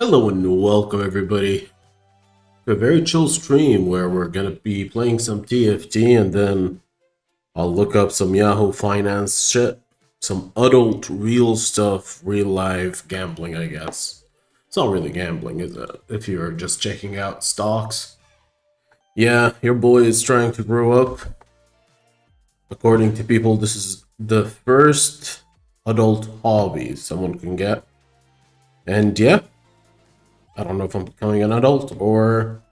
Hello and welcome everybody to a very chill stream where we're gonna be playing some TFT and then I'll look up some Yahoo Finance shit, some adult real stuff, real life gambling I guess. It's not really gambling, is it? If you're just checking out stocks. Yeah, your boy is trying to grow up. According to people, this is the first adult hobby someone can get. And yeah, I don't know if I'm becoming an adult or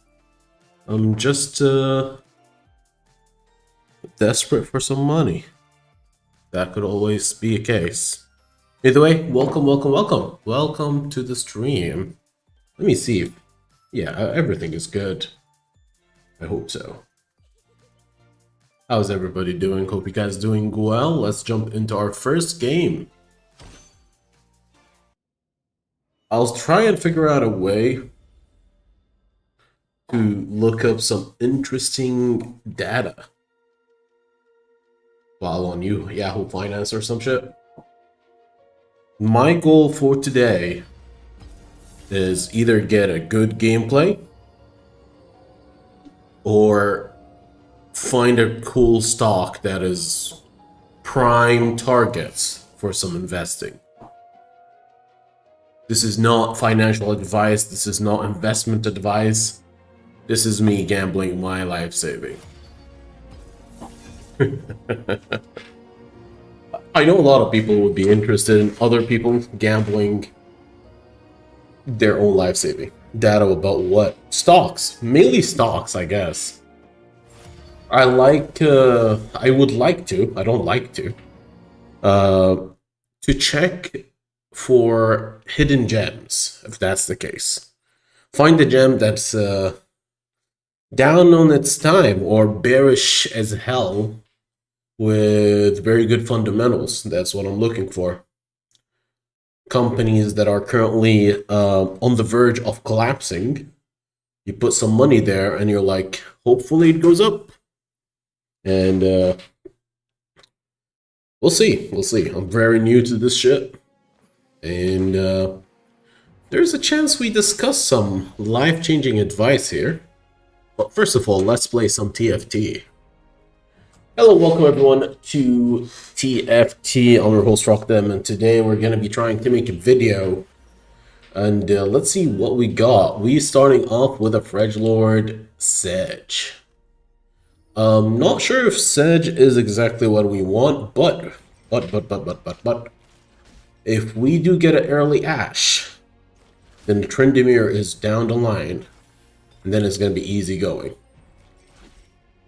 I'm just desperate for some money. That could always be a case. Either way, welcome to the stream. Let me see if, yeah, everything is good. I hope so. How's everybody doing? Hope you guys doing well. Let's jump into our first game. I'll try and figure out a way to look up some interesting data while on Yahoo Finance or some shit. My goal for today is either get a good gameplay or find a cool stock that is prime targets for some investing. This is not financial advice, this is not investment advice. This is me gambling my life saving. I know a lot of people would be interested in other people gambling their own life saving. Data about what? Stocks. Mainly stocks, I guess. I would like to, I don't like to check for hidden gems, if that's the case. Find a gem that's down on its time or bearish as hell with very good fundamentals. That's what I'm looking for. Companies that are currently on the verge of collapsing. You put some money there and you're like, hopefully it goes up. And we'll see. I'm very new to this shit. And there's a chance we discuss some life-changing advice here. But first of all, let's play some TFT. Hello, welcome everyone to TFT. I'm your host Rockdem, and today we're going to be trying to make a video. And let's see what we got. We starting off with a Fredgelord Sedge. Not sure if Sedge is exactly what we want, but if we do get an early Ash, then the Trendemir is down the line. And then it's going to be easy going.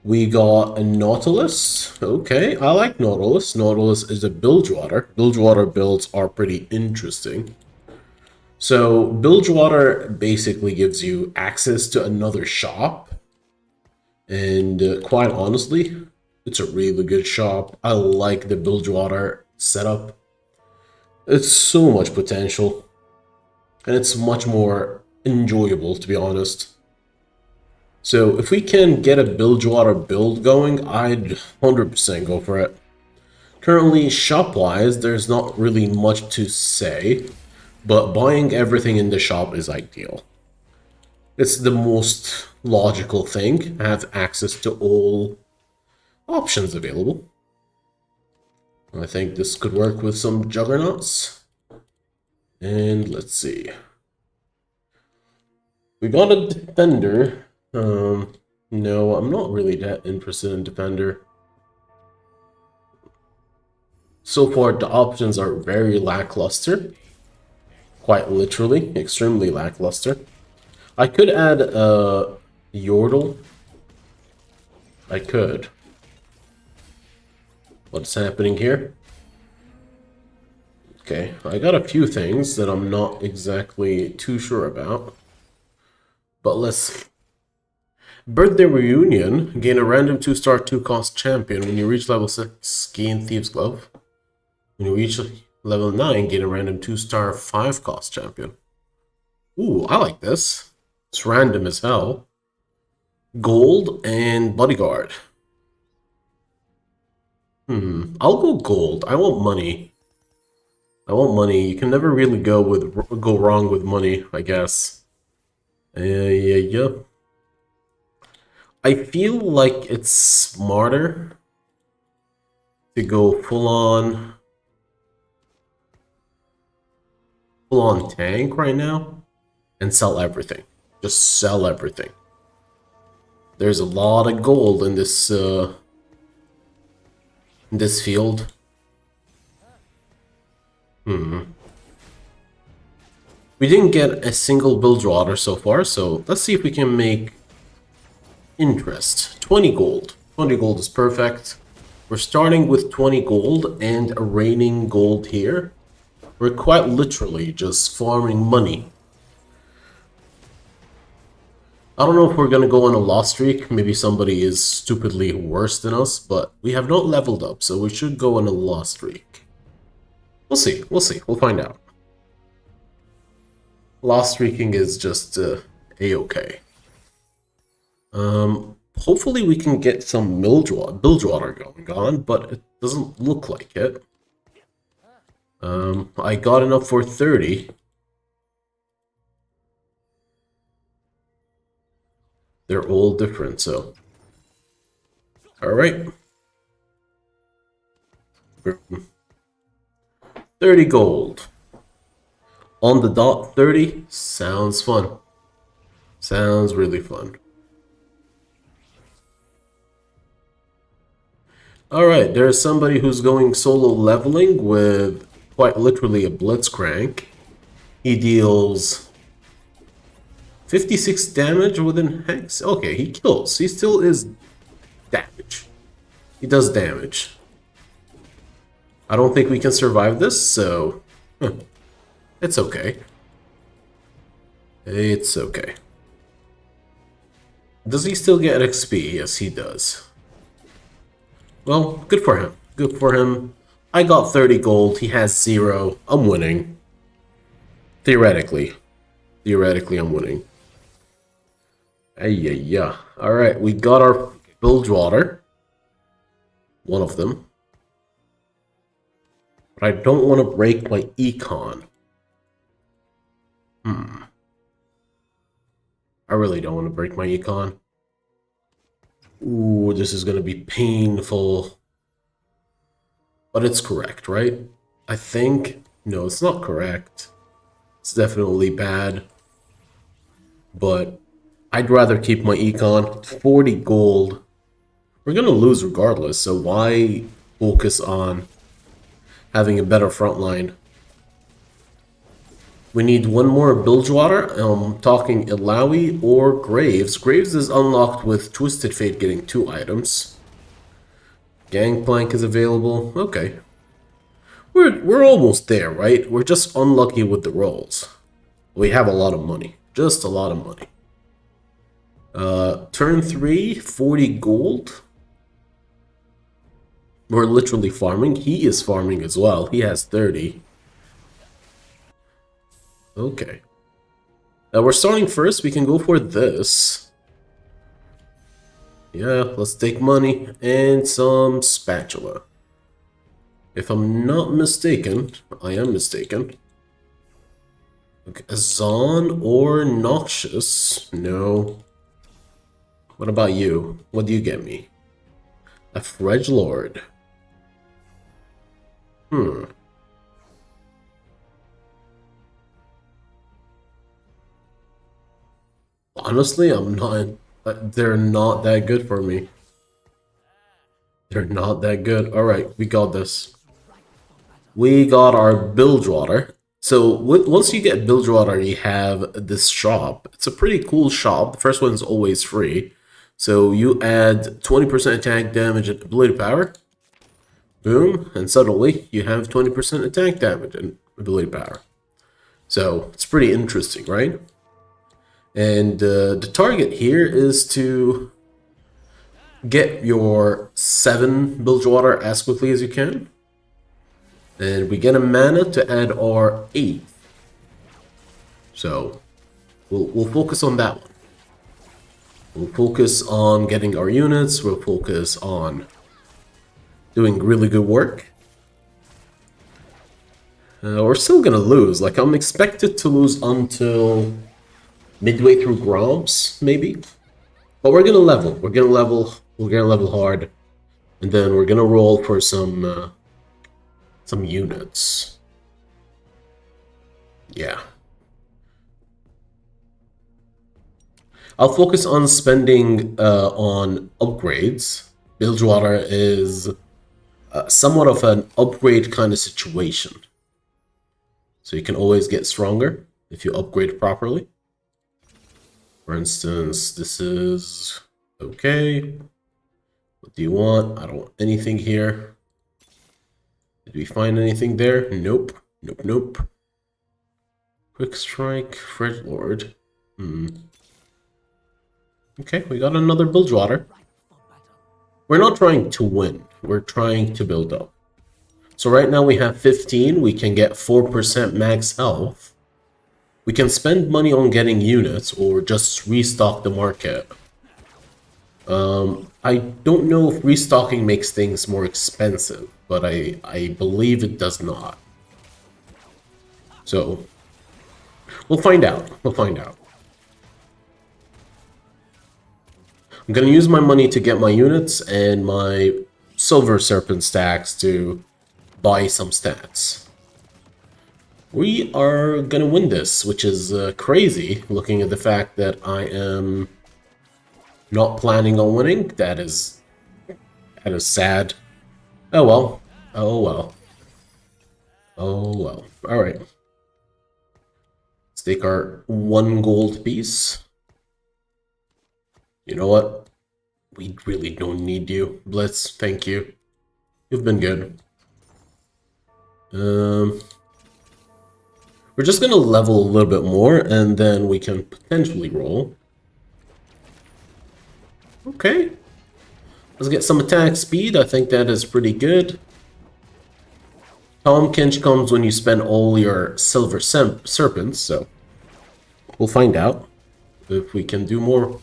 We got a Nautilus. Okay, I like Nautilus. Nautilus is a Bilgewater. Bilgewater builds are pretty interesting. So Bilgewater basically gives you access to another shop. And quite honestly, it's a really good shop. I like the Bilgewater setup. It's so much potential. And it's much more enjoyable, to be honest. So if we can get a Bilgewater build going, I'd 100% go for it. Currently, shop-wise, there's not really much to say, but buying everything in the shop is ideal. It's the most logical thing, have access to all options available. I think this could work with some Juggernauts. And let's see. We got a Defender. No, I'm not really that interested in Defender. So far, the options are very lackluster. Quite literally, extremely lackluster. I could add a Yordle. I could. What's happening here? Okay, I got a few things that I'm not exactly too sure about. But let's... Birthday Reunion. Gain a random 2-star 2-cost champion. When you reach level 6, gain Thieves Glove. When you reach level 9, gain a random 2-star 5-cost champion. Ooh, I like this. It's random as hell. Gold and Bodyguard. I'll go gold. I want money. I want money. You can never really go wrong with money, I guess. Yeah. I feel like it's smarter to go full on tank right now and sell everything. Just sell everything. There's a lot of gold in this field. We didn't get a single build order so far, so let's see if we can make interest. 20 gold. 20 gold is perfect. We're starting with 20 gold and a raining gold here. We're quite literally just farming money. I don't know if we're gonna go on a loss streak. Maybe somebody is stupidly worse than us, but we have not leveled up, so we should go on a loss streak. We'll see. We'll see. We'll find out. Loss streaking is just a-okay. Hopefully we can get some Bilgewater going on, but it doesn't look like it. I got enough for 30. They're all different, so... Alright. 30 gold. On the dot, 30. Sounds fun. Sounds really fun. Alright, there's somebody who's going solo leveling with quite literally a Blitzcrank. He deals 56 damage within Hex. Okay, he kills. He still is damage. He does damage. I don't think we can survive this, so... It's okay. It's okay. Does he still get XP? Yes, he does. Well, good for him. Good for him. I got 30 gold. He has 0. I'm winning. Theoretically. Theoretically, I'm winning. Yeah. Alright, we got our Bilgewater. One of them. But I don't want to break my econ. I really don't want to break my econ. Ooh, this is going to be painful. But it's correct, right? I think... No, it's not correct. It's definitely bad. But I'd rather keep my econ. 40 gold. We're going to lose regardless, so why focus on having a better front line? We need one more Bilgewater. I'm talking Ilawi or Graves. Graves is unlocked with Twisted Fate getting 2 items. Gangplank is available. Okay. We're almost there, right? We're just unlucky with the rolls. We have a lot of money. Just a lot of money. Turn 3, 40 gold. We're literally farming. He is farming as well. He has 30. Okay. We're starting first. We can go for this. Yeah, let's take money and some spatula. If I'm not mistaken, I am mistaken. Okay, Azon or Noxious? No. What about you? What do you get me? A Fredgelord. Honestly, I'm not... They're not that good for me. They're not that good. Alright, we got this. We got our Bilgewater. So, once you get Bilgewater, you have this shop. It's a pretty cool shop. The first one's always free. So, you add 20% attack damage and ability power. Boom. And suddenly, you have 20% attack damage and ability power. So, it's pretty interesting, right? And the target here is to get your 7 Bilgewater as quickly as you can. And we get a mana to add our 8th. So we'll focus on that one. We'll focus on getting our units. We'll focus on doing really good work. We're still gonna lose. Like, I'm expected to lose until midway through Groms, maybe. But we're gonna level. We're gonna level hard. And then we're gonna roll for some units. Yeah. I'll focus on spending on upgrades. Bilgewater is somewhat of an upgrade kind of situation. So you can always get stronger if you upgrade properly. For instance, this is okay. What do you want? I don't want anything here. Did we find anything there? Nope. Nope, nope. Quick Strike, Fred Lord. Okay, we got another Bilgewater. We're not trying to win. We're trying to build up. So right now we have 15. We can get 4% max health. We can spend money on getting units or just restock the market. I don't know if restocking makes things more expensive, but I believe it does not. So we'll find out. We'll find out. I'm going to use my money to get my units and my Silver Serpent stacks to buy some stats. We are going to win this, which is crazy, looking at the fact that I am not planning on winning. That is sad. Oh well. Oh well. Oh well. Alright. Let's take our 1 gold piece. You know what? We really don't need you. Blitz, thank you. You've been good. We're just gonna level a little bit more, and then we can potentially roll. Okay. Let's get some attack speed. I think that is pretty good. Tom Kinch comes when you spend all your Silver Serpents, so we'll find out if we can do more.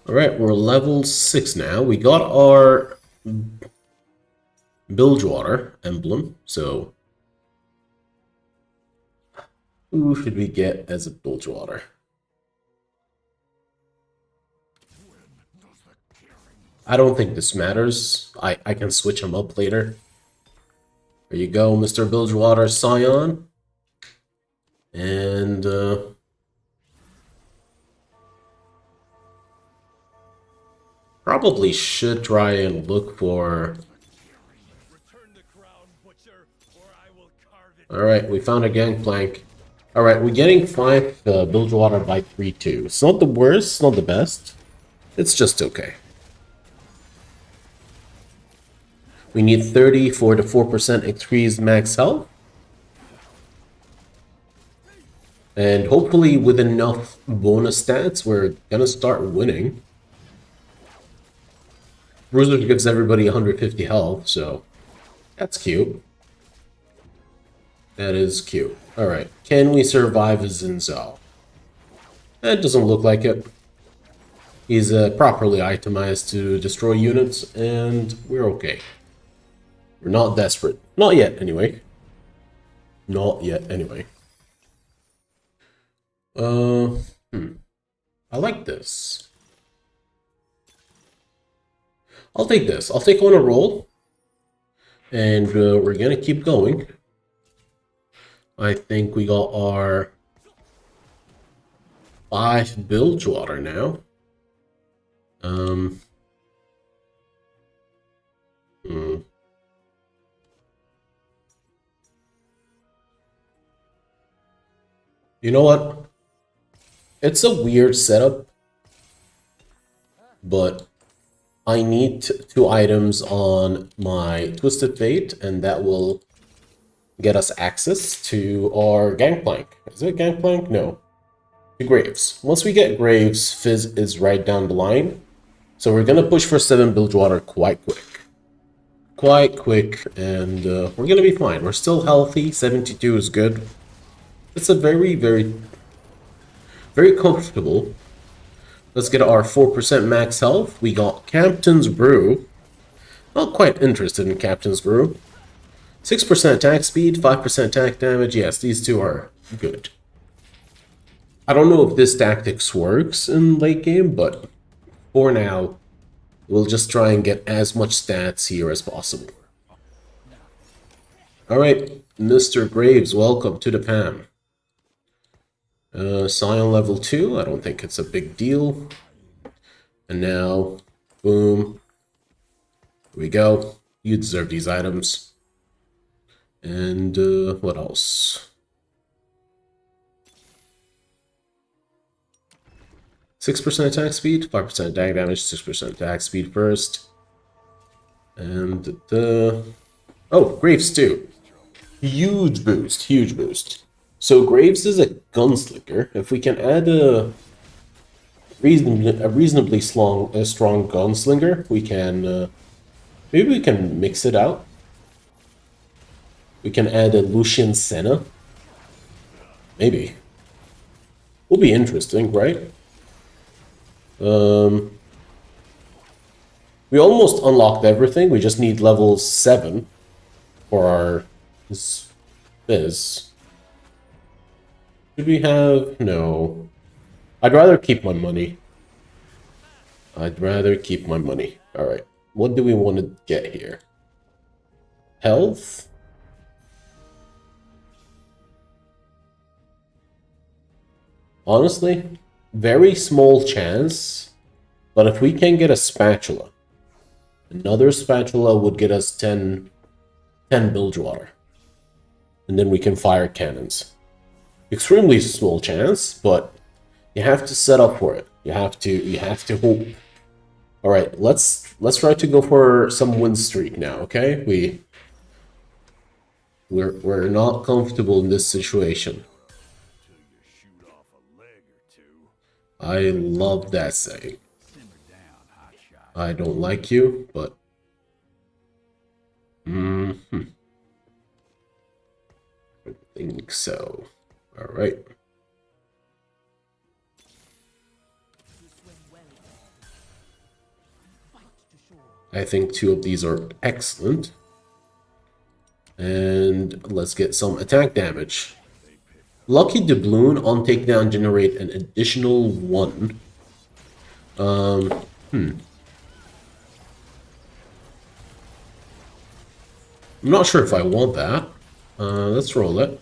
Alright, we're level 6 now. We got our Bilgewater emblem, so who should we get as a Bilgewater? I don't think this matters. I can switch him up later. There you go, Mr. Bilgewater Scion. And probably should try and look for... Alright, we found a gangplank. Alright, we're getting 5 Bilgewater by 3-2. It's not the worst, it's not the best. It's just okay. We need 30 for the 4% increased max health. And hopefully with enough bonus stats, we're gonna start winning. Bruiser gives everybody 150 health, so that's cute. That is cute. Alright, can we survive as Zinzao? That doesn't look like it. He's properly itemized to destroy units, and we're okay. We're not desperate. Not yet, anyway. Not yet, anyway. I like this. I'll take this. I'll take on a roll. And we're gonna keep going. I think we got our 5 Bilgewater now. You know what? It's a weird setup, but I need 2 items on my Twisted Fate, and that will get us access to our Gangplank. Is it Gangplank? No. To Graves. Once we get Graves, Fizz is right down the line. So we're going to push for 7 Bilgewater quite quick. Quite quick, and we're going to be fine. We're still healthy. 72 is good. It's a very, very... very comfortable Let's get our 4% max health. We got Captain's Brew. Not quite interested in Captain's Brew. 6% attack speed, 5% attack damage. Yes, these two are good. I don't know if this tactics works in late game, but for now, we'll just try and get as much stats here as possible. Alright, Mr. Graves, welcome to the PAM. Scion level 2, I don't think it's a big deal. And now, boom. Here we go. You deserve these items. And what else? 6% attack speed, 5% attack damage, 6% attack speed first. And oh, Graves too. Huge boost, huge boost. So Graves is a gunslinger. If we can add a reasonably strong gunslinger, we can maybe we can mix it out. We can add a Lucian Senna. Maybe. Will be interesting, right? We almost unlocked everything. We just need level 7 for our Fizz. Should we have? No. I'd rather keep my money. I'd rather keep my money. Alright. What do we want to get here? Health? Honestly, very small chance. But if we can get a spatula, another spatula would get us 10 bilge water. And then we can fire cannons. Extremely small chance, but you have to set up for it. You have to hope. All right, let's try to go for some win streak now, okay? We're not comfortable in this situation. I love that saying. I don't like you, but I think so. All right. I think 2 of these are excellent. And let's get some attack damage. Lucky Doubloon on takedown generate an additional 1. I'm not sure if I want that. Let's roll it.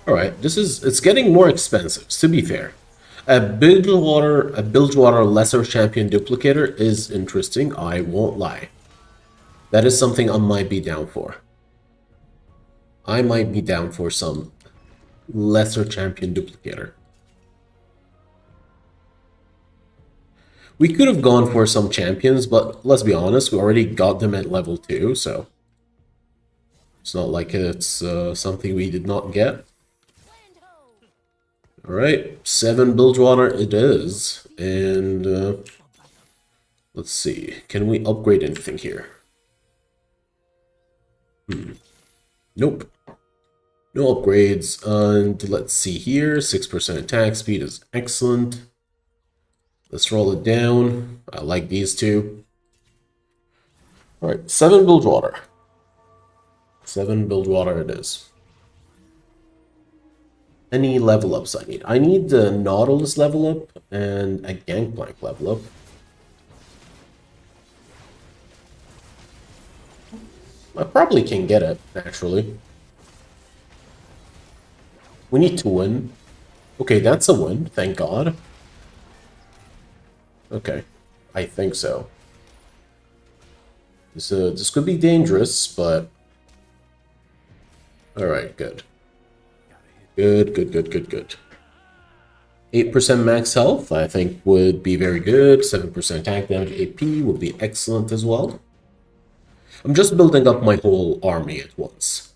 Alright, it's getting more expensive, to be fair. A Bilgewater Lesser Champion Duplicator is interesting, I won't lie. That is something I might be down for. I might be down for some Lesser Champion Duplicator. We could have gone for some champions, but let's be honest, we already got them at level 2, so it's not like it's something we did not get. Alright, 7 Bilgewater it is, and let's see, can we upgrade anything here? Nope. No upgrades, and let's see here, 6% attack speed is excellent. Let's roll it down. I like these two. Alright, 7 Bilgewater. 7 Bilgewater it is. Any level ups I need? I need the Nautilus level up and a Gangplank level up. I probably can get it, actually. We need to win. Okay, that's a win, thank God. Okay, I think so. This could be dangerous, but... Alright, good. Good. 8% max health, I think, would be very good. 7% attack damage, AP would be excellent as well. I'm just building up my whole army at once.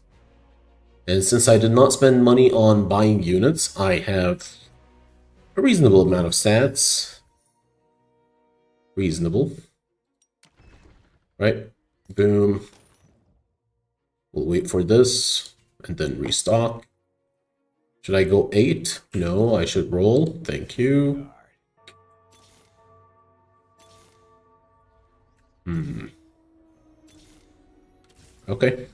And since I did not spend money on buying units, I have a reasonable amount of stats. Reasonable. Right? Boom. We'll wait for this, and then restock. Should I go 8? No, I should roll. Thank you. Okay.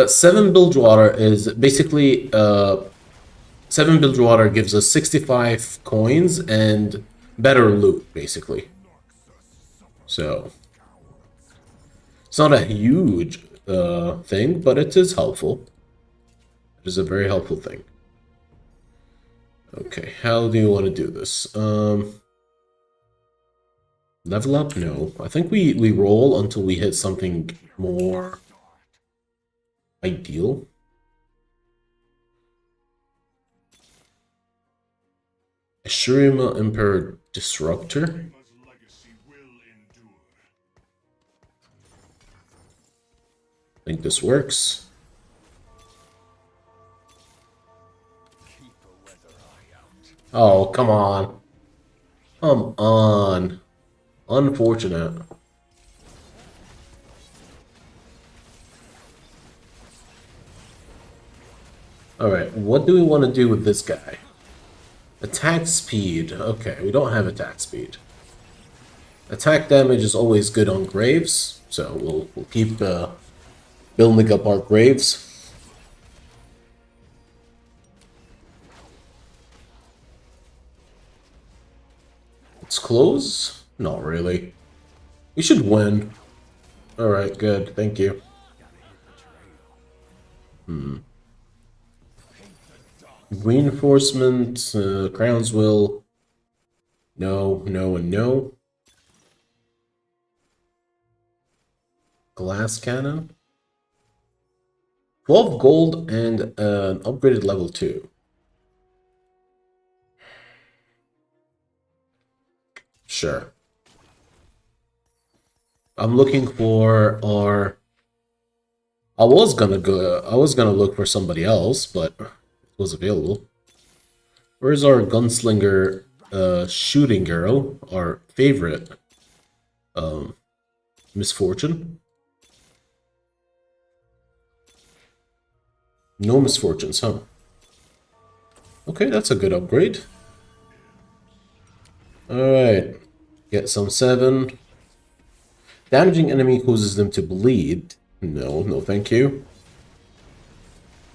7 Bilgewater is basically 7 Bilgewater gives us 65 coins and better loot, basically. So it's not a huge thing, but it is helpful. It is a very helpful thing. Okay, how do you want to do this? Level up? No. I think we roll until we hit something more ideal. Shurima Emperor Disruptor. I think this works. Oh, come on. Come on. Unfortunate. Alright, what do we want to do with this guy? Attack speed. Okay, we don't have attack speed. Attack damage is always good on Graves, so we'll keep building up our Graves. It's close? Not really. We should win. Alright, good. Thank you. Reinforcement, Crown's Will. No, no, and no. Glass Cannon. 12 gold and an upgraded level 2. Sure. I'm looking for our... I was gonna look for somebody else, but it was available. Where's our gunslinger shooting girl? Our favorite misfortune? No misfortunes, huh? Okay, that's a good upgrade. Alright. Get some 7. Damaging enemy causes them to bleed. No, no thank you.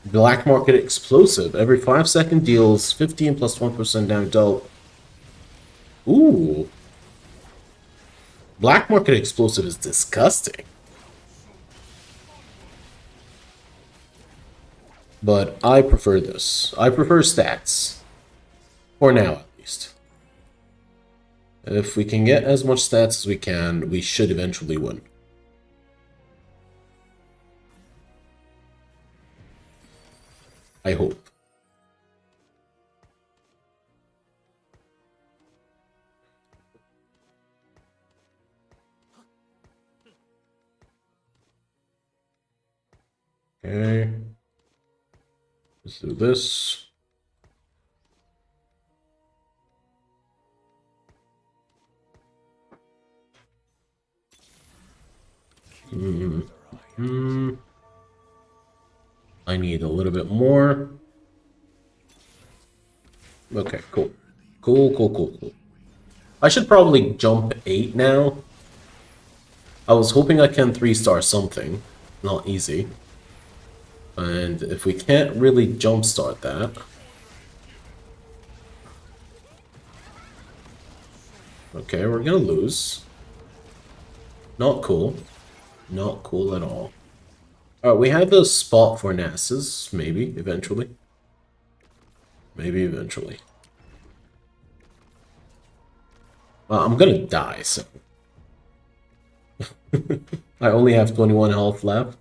Black Market Explosive. Every 5 seconds deals 15 plus 1% damage dealt. Ooh. Black Market Explosive is disgusting. But I prefer this. I prefer stats. For now, at least. If we can get as much stats as we can, we should eventually win. I hope. Okay. Let's do this. I need a little bit more. Okay, cool. Cool. I should probably jump 8 now. I was hoping I can 3-star something. Not easy. And if we can't really jumpstart that... Okay, we're gonna lose. Not cool. Not cool at all. Alright, we have a spot for NASA's, maybe, eventually. Maybe eventually. I'm gonna die, so... I only have 21 health left.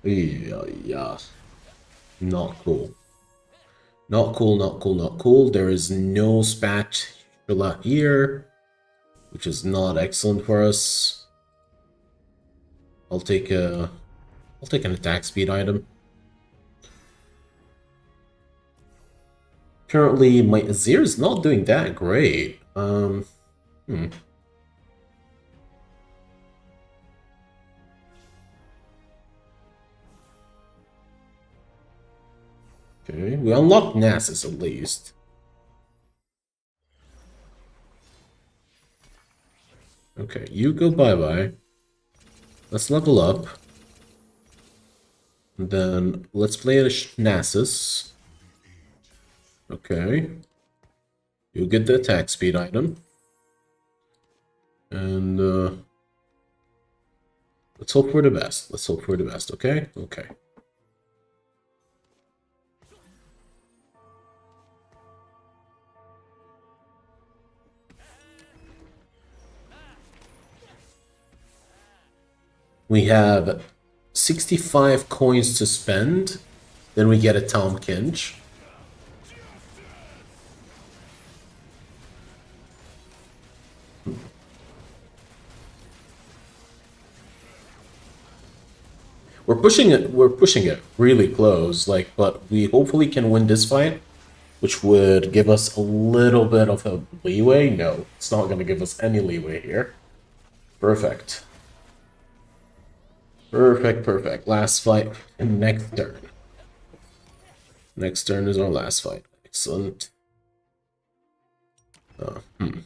Yeah. Not cool. Not cool. There is no spatula here, which is not excellent for us. I'll take an attack speed item. Currently, my Azir is not doing that great. Okay, we unlocked Nasus at least. Okay, you go bye-bye. Let's level up. And then let's play a Nasus. Okay. You get the attack speed item. And let's hope for the best. Let's hope for the best, okay? Okay. We have 65 coins to spend. Then we get a Tom Kinch. We're pushing it really close, like, but we hopefully can win this fight, which would give us a little bit of a leeway. No, it's not going to give us any leeway here. Perfect. Perfect, perfect. Last fight and next turn. Next turn is our last fight. Excellent. Hmm.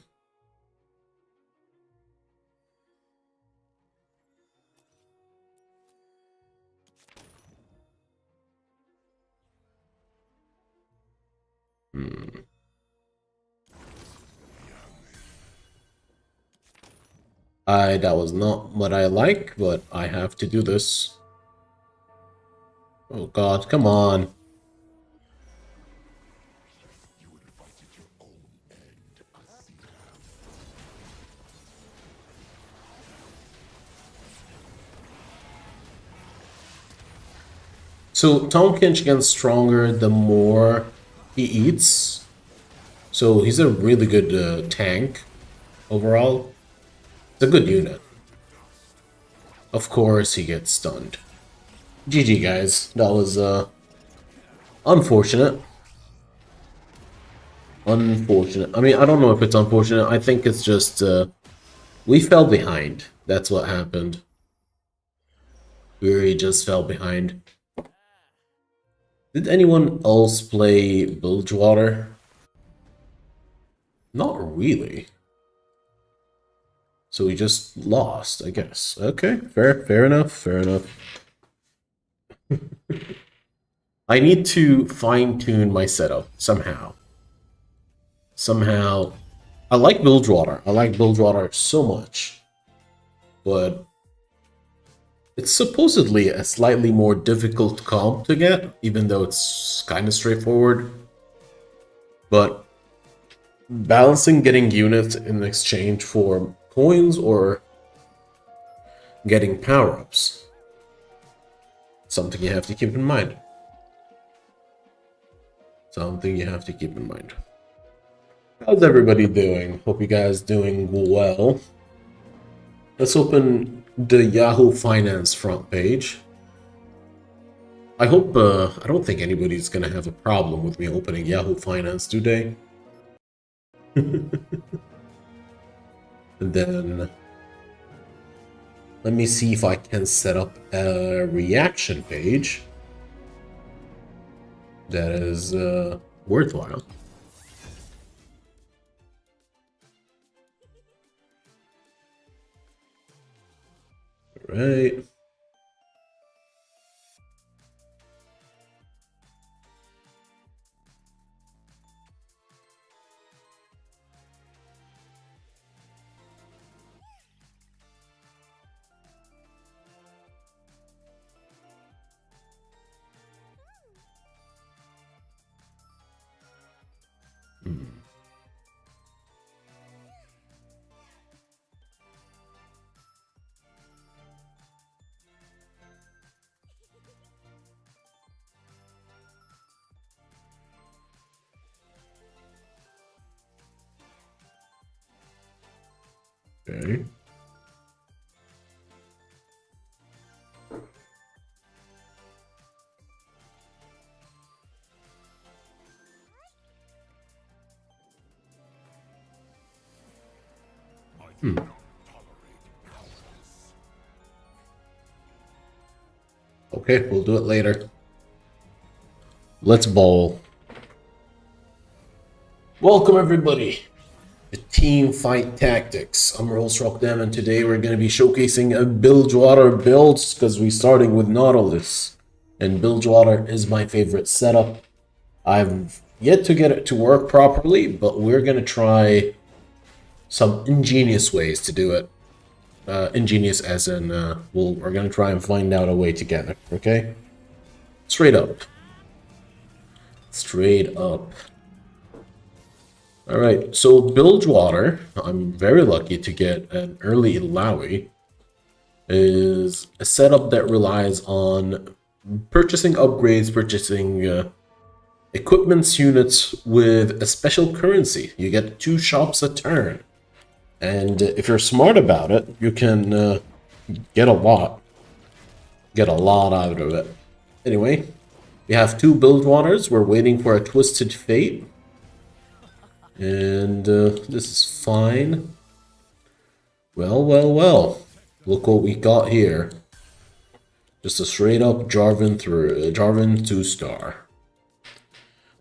That was not what I like, but I have to do this. Oh god, come on. So Tom Kinch gets stronger the more he eats. So he's a really good tank overall. It's a good unit. Of course he gets stunned. GG guys, that was unfortunate. Unfortunate. I mean, I don't know if it's unfortunate. I think it's just we fell behind. That's what happened. We really just fell behind. Did anyone else play Bilgewater? Not really. So we just lost, I guess. Okay, fair enough, fair enough. I need to fine-tune my setup somehow. Somehow. I like Bilgewater. I like Bilgewater so much. But it's supposedly a slightly more difficult comp to get, even though it's kind of straightforward. But balancing getting units in exchange for coins or getting power-ups, something you have to keep in mind. Something you have to keep in mind. How's everybody doing? Hope you guys doing well. Let's open the Yahoo Finance front page. I hope, I don't think anybody's gonna have a problem with me opening Yahoo Finance today. And then, let me see if I can set up a reaction page that is worthwhile. All right. Okay. Okay, we'll do it later. Let's bowl. Welcome, everybody. The Teamfight Tactics. I'm Rollstruck and today we're going to be showcasing a Bilgewater builds because we're starting with Nautilus. And Bilgewater is my favorite setup. I've yet to get it to work properly, but we're going to try some ingenious ways to do it. Ingenious as in, we're going to try and find out a way together, okay? Straight up. Straight up. Alright, so Bilgewater, I'm very lucky to get an early Lowy, is a setup that relies on purchasing upgrades, purchasing equipments units with a special currency. You get 2 shops a turn. And if you're smart about it, you can get a lot. Get a lot out of it. Anyway, we have 2 Bilgewaters. We're waiting for a Twisted Fate. And this is fine. Well. Look what we got here. Just a straight up Jarvan 2-star.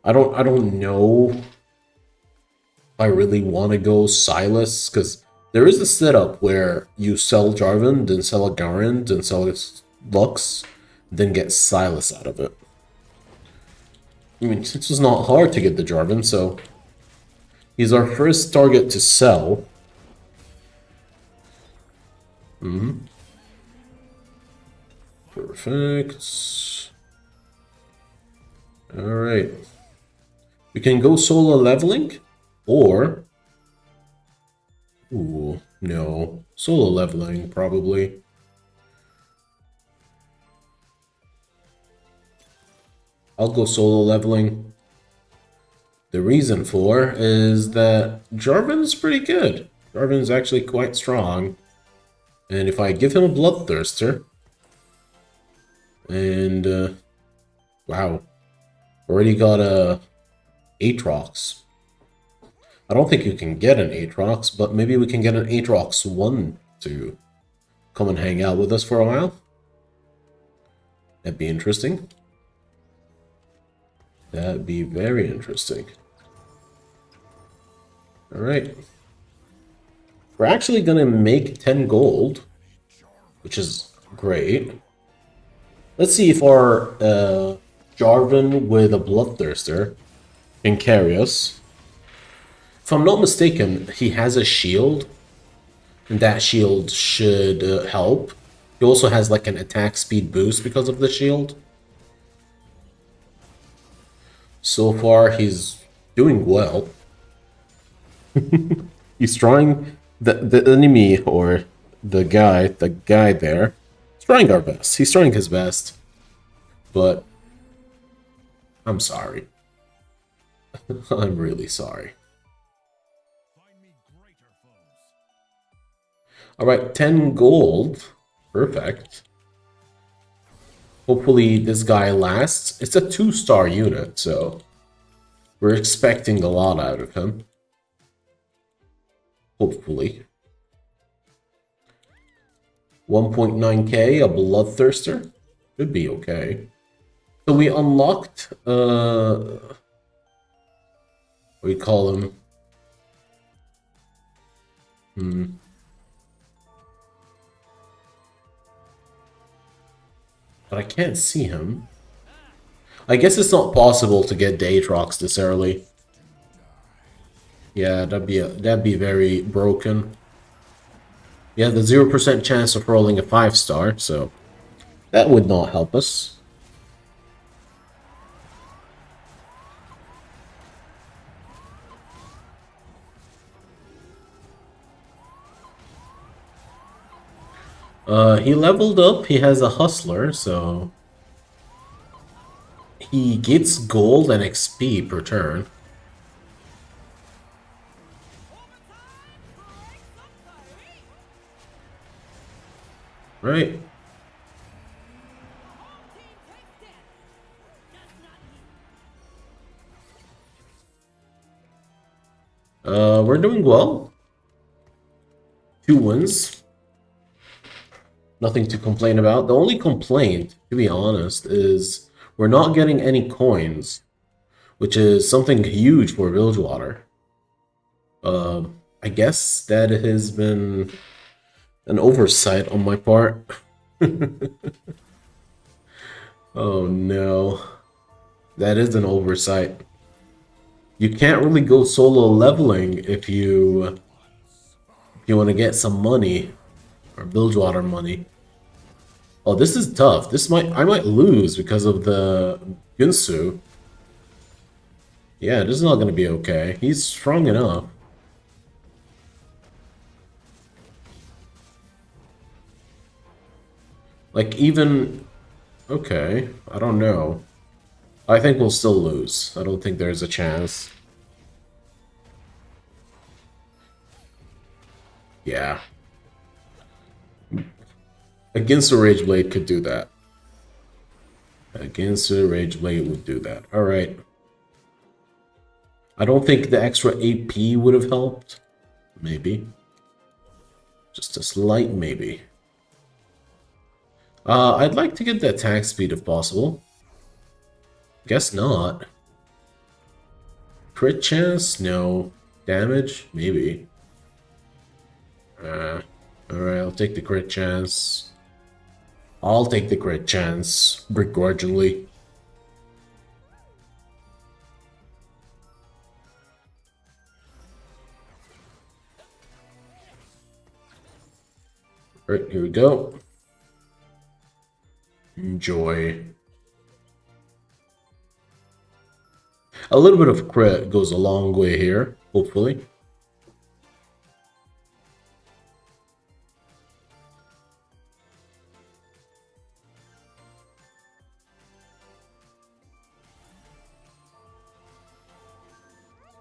I don't know if I really want to go Silas, because there is a setup where you sell Jarvan, then sell a Garen, then sell Lux, then get Silas out of it. I mean, this was not hard to get the Jarvan, so he's our first target to sell. Perfect. Alright. We can go solo leveling, or... Ooh, no. Solo leveling, probably. I'll go solo leveling. The reason for is that Jarvan's pretty good. Jarvan's actually quite strong. And if I give him a Bloodthirster, and wow, already got a Aatrox. I don't think you can get an Aatrox, but maybe we can get an Aatrox 1 to come and hang out with us for a while. That'd be interesting. That'd be very interesting. Alright. We're actually gonna make 10 gold, which is great. Let's see if our Jarvan with a Bloodthirster can carry us. If I'm not mistaken, he has a shield, and that shield should help. He also has like an attack speed boost because of the shield. So far, he's doing well. He's trying the enemy or the guy there. He's trying our best. He's trying his best, but I'm sorry. I'm really sorry. All right, 10 gold, perfect. Hopefully this guy lasts. It's a 2-star unit, so we're expecting a lot out of him. Hopefully. 1.9k, a Bloodthirster. Should be okay. So we unlocked, what do we call him? But I can't see him. I guess it's not possible to get Aatrox this early. Yeah, that'd be very broken. Yeah, the 0% chance of rolling a 5-star, so that would not help us. He leveled up, he has a Hustler, so he gets gold and XP per turn. Right. We're doing well. 2 wins. Nothing to complain about. The only complaint, to be honest, is we're not getting any coins, which is something huge for Bilgewater. I guess that has been an oversight on my part. Oh no. That is an oversight. You can't really go solo leveling if you want to get some money or Bilgewater money. Oh, this is tough. I might lose because of the Ginsu. Yeah, this is not gonna be okay. He's strong enough. Like even okay, I don't know. I think we'll still lose. I don't think there's a chance. Yeah. Against the Rage Blade could do that. Against the Rage Blade would do that. Alright. I don't think the extra AP would have helped. Maybe. Just a slight maybe. I'd like to get the attack speed if possible. Guess not. Crit chance? No. Damage? Maybe. Alright, I'll take the crit chance. I'll take the crit chance, begrudgingly. Alright, here we go. Enjoy. A little bit of crit goes a long way here, hopefully.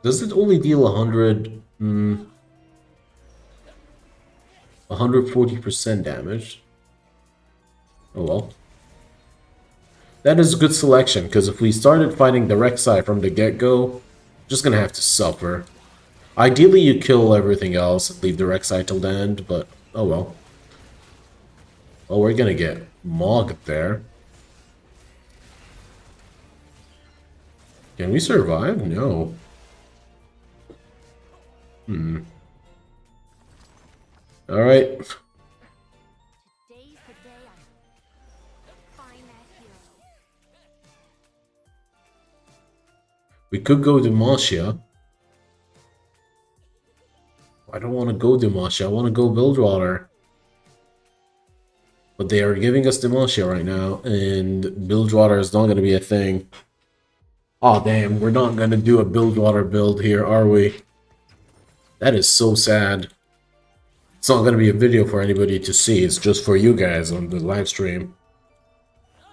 Does it only deal 100? 140% damage. Oh well. That is a good selection, because if we started fighting the Rek'Sai from the get-go, just gonna have to suffer. Ideally, you kill everything else and leave the Rek'Sai till the end, but oh well. Oh, we're gonna get mogged there. Can we survive? No. Alright. We could go Demacia. I don't want to go Demacia. I want to go Bilgewater. But they are giving us Demacia right now, and Bilgewater is not going to be a thing. Oh damn, we're not going to do a Bilgewater build here, are we? That is so sad. It's not going to be a video for anybody to see. It's just for you guys on the live stream.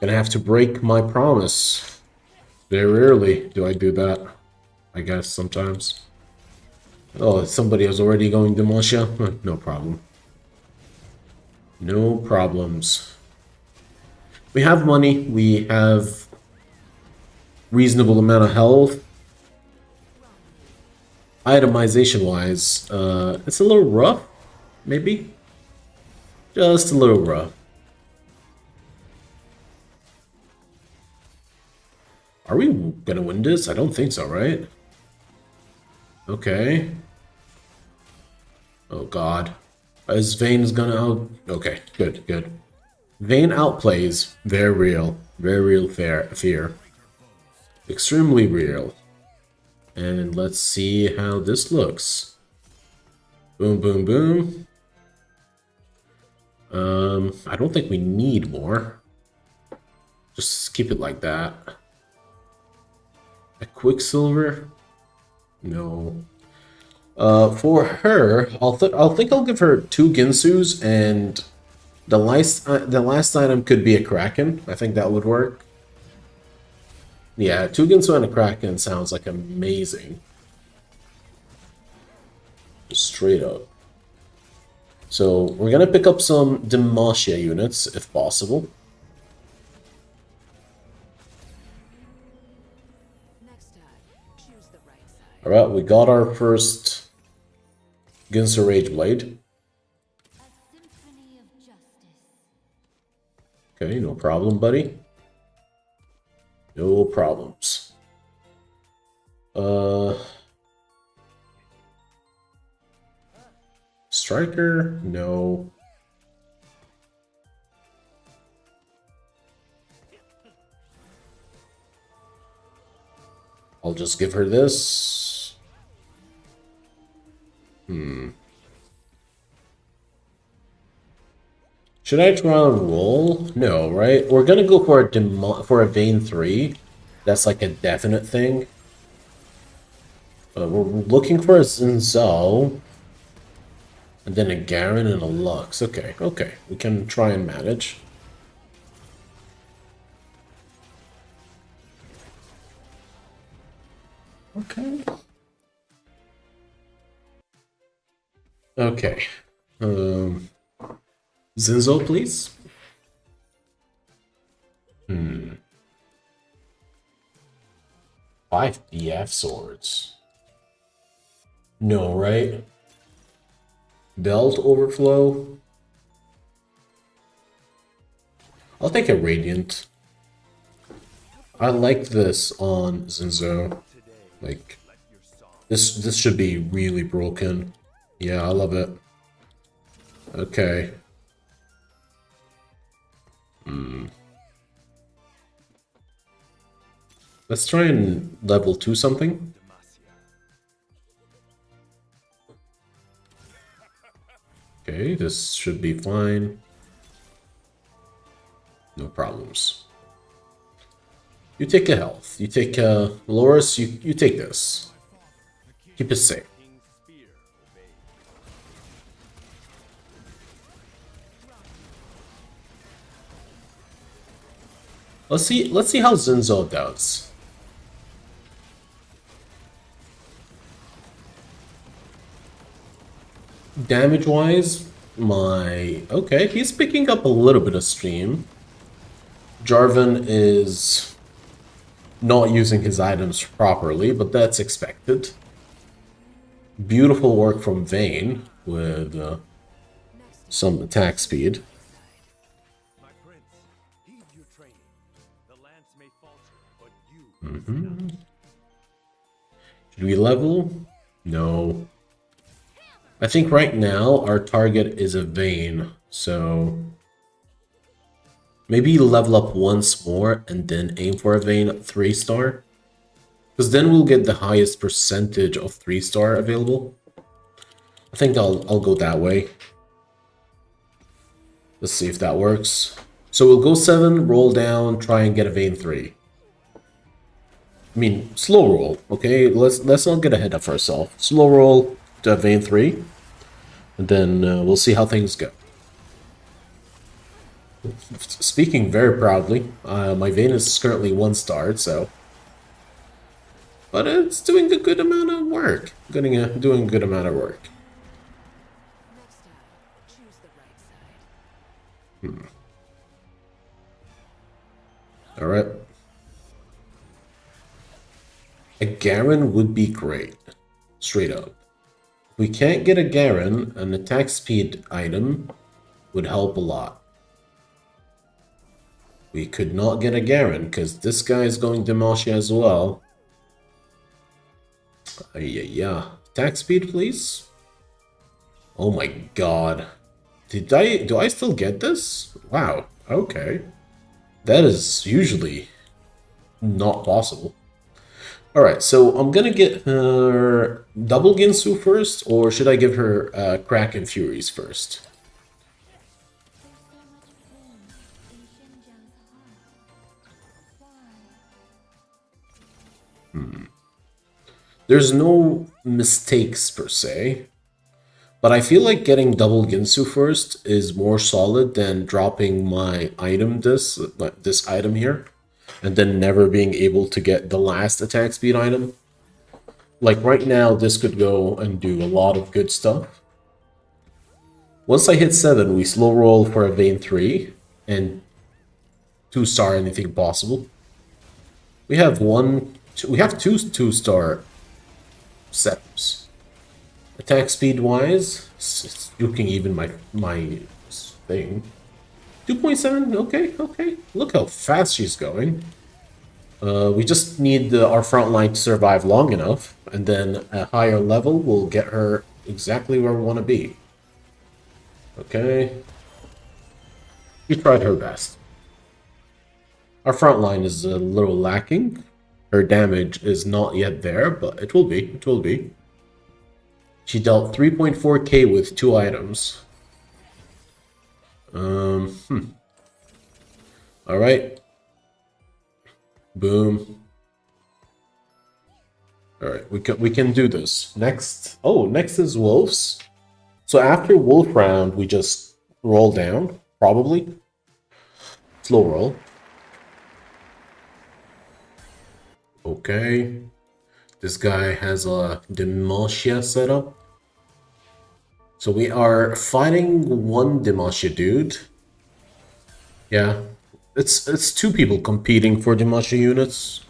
Gonna have to break my promise. Very rarely do I do that. I guess sometimes. Oh, somebody is already going Demacia? No problem. No problems. We have money. We have reasonable amount of health. Itemization-wise, it's a little rough, maybe? Just a little rough. Are we gonna win this? I don't think so, right? Okay. Oh god. Is Vayne's gonna out... Okay, good, good. Vayne outplays. Very real. Very real fear. Extremely real. And let's see how this looks. Boom, boom, boom. I don't think we need more. Just keep it like that. A Quicksilver? No. For her, I'll give her 2 Ginsus, and the last item could be a Kraken. I think that would work. Yeah, 2 Ginsu and a Kraken sounds like amazing. Straight up. So we're gonna pick up some Demacia units if possible. Alright, we got our first Ginsu Rage Blade. Okay, no problem, buddy. No problems. Striker? No. I'll just give her this. Should I try and roll? No, right? We're gonna go for a Vein 3. That's like a definite thing. We're looking for a Zinzao. And then a Garen and a Lux. Okay, okay. We can try and manage. Okay. Okay. Zinzo, please. 5 BF swords. No, right? Belt overflow. I'll take a Radiant. I like this on Zinzo. Like, this should be really broken. Yeah, I love it. Okay. Let's try and level 2 something. Okay, this should be fine. No problems. You take a health. You take Loris, you take this. Keep it safe. Let's see how Zinzo does. Damage-wise, okay, he's picking up a little bit of stream. Jarvan is not using his items properly, but that's expected. Beautiful work from Vayne with some attack speed. Should we level? No. I think right now our target is a Vayne, so maybe level up once more and then aim for a Vayne 3-star. Because then we'll get the highest percentage of 3-star available. I think I'll go that way. Let's see if that works. So we'll go 7, roll down, try and get a Vayne 3. I mean, slow roll, okay? Let's not get ahead of ourselves. Slow roll to Vayne 3. And then we'll see how things go. Speaking very proudly, my Vayne is currently 1-star, so... But it's doing a good amount of work. Doing a good amount of work. Alright. A Garen would be great. Straight up. If we can't get a Garen, an attack speed item would help a lot. We could not get a Garen, because this guy is going Demacia as well. Yeah. Attack speed, please. Oh my god. Do I still get this? Wow. Okay. That is usually not possible. Alright, so I'm gonna get her double Ginsu first, or should I give her Kraken Furies first? There's no mistakes per se, but I feel like getting double Ginsu first is more solid than dropping my item this item here, and then never being able to get the last attack speed item. Like right now, this could go and do a lot of good stuff. Once I hit 7, we slow roll for a Vayne 3 and 2-star anything possible. We have two 2-star setups. Attack speed wise, it's juking even my thing. 2.7, okay. Look how fast she's going. We just need our front line to survive long enough, and then a higher level will get her exactly where we want to be. Okay. She tried her best. Our front line is a little lacking. Her damage is not yet there, but it will be. It will be. She dealt 3.4k with 2 items. Alright. Boom. Alright, we can do this. Next. Oh, next is wolves. So after wolf round, we just roll down, probably. Slow roll. Okay. This guy has a Demacia setup. So we are fighting one Demacia dude. Yeah. It's 2 people competing for Demacia units.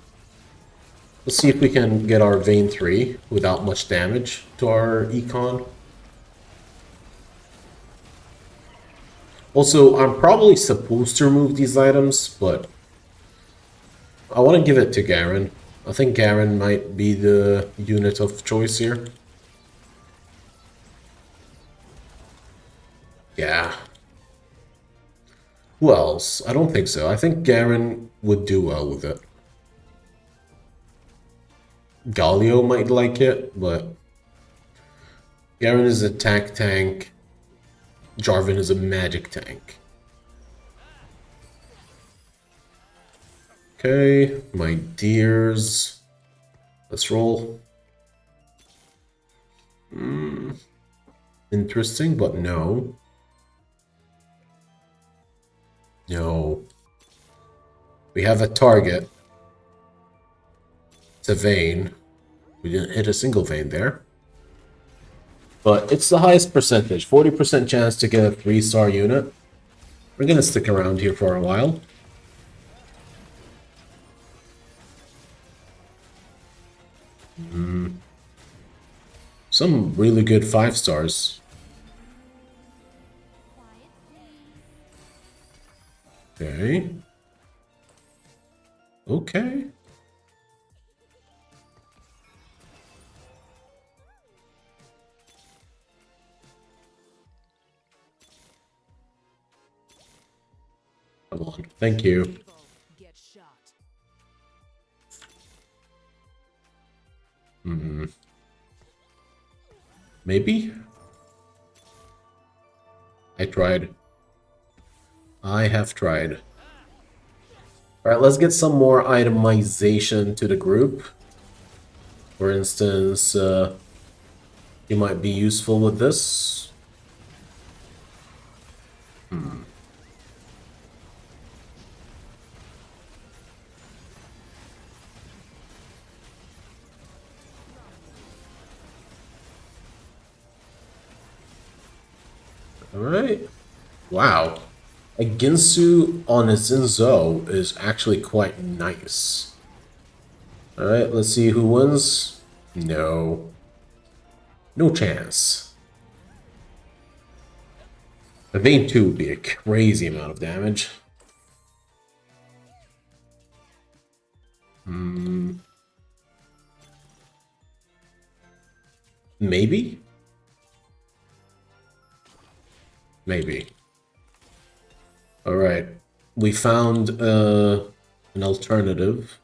Let's see if we can get our Vein 3 without much damage to our Econ. Also, I'm probably supposed to remove these items, but I want to give it to Garen. I think Garen might be the unit of choice here. Yeah. Who else? I don't think so. I think Garen would do well with it. Galio might like it, but Garen is a attack tank. Jarvan is a magic tank. Okay, my dears. Let's roll. Interesting, but no. No. We have a target. It's a vein. We didn't hit a single vein there. But it's the highest percentage. 40% chance to get a 3-star unit. We're going to stick around here for a while. Some really good 5-stars. Okay. Okay. Come on. Thank you. Maybe? I tried. I have tried. Alright, let's get some more itemization to the group. For instance, you might be useful with this. Alright. Wow. A Ginsu on a Zinzo is actually quite nice. Alright, let's see who wins. No. No chance. A Vein 2 would be a crazy amount of damage. Maybe? Maybe. Alright. We found an alternative.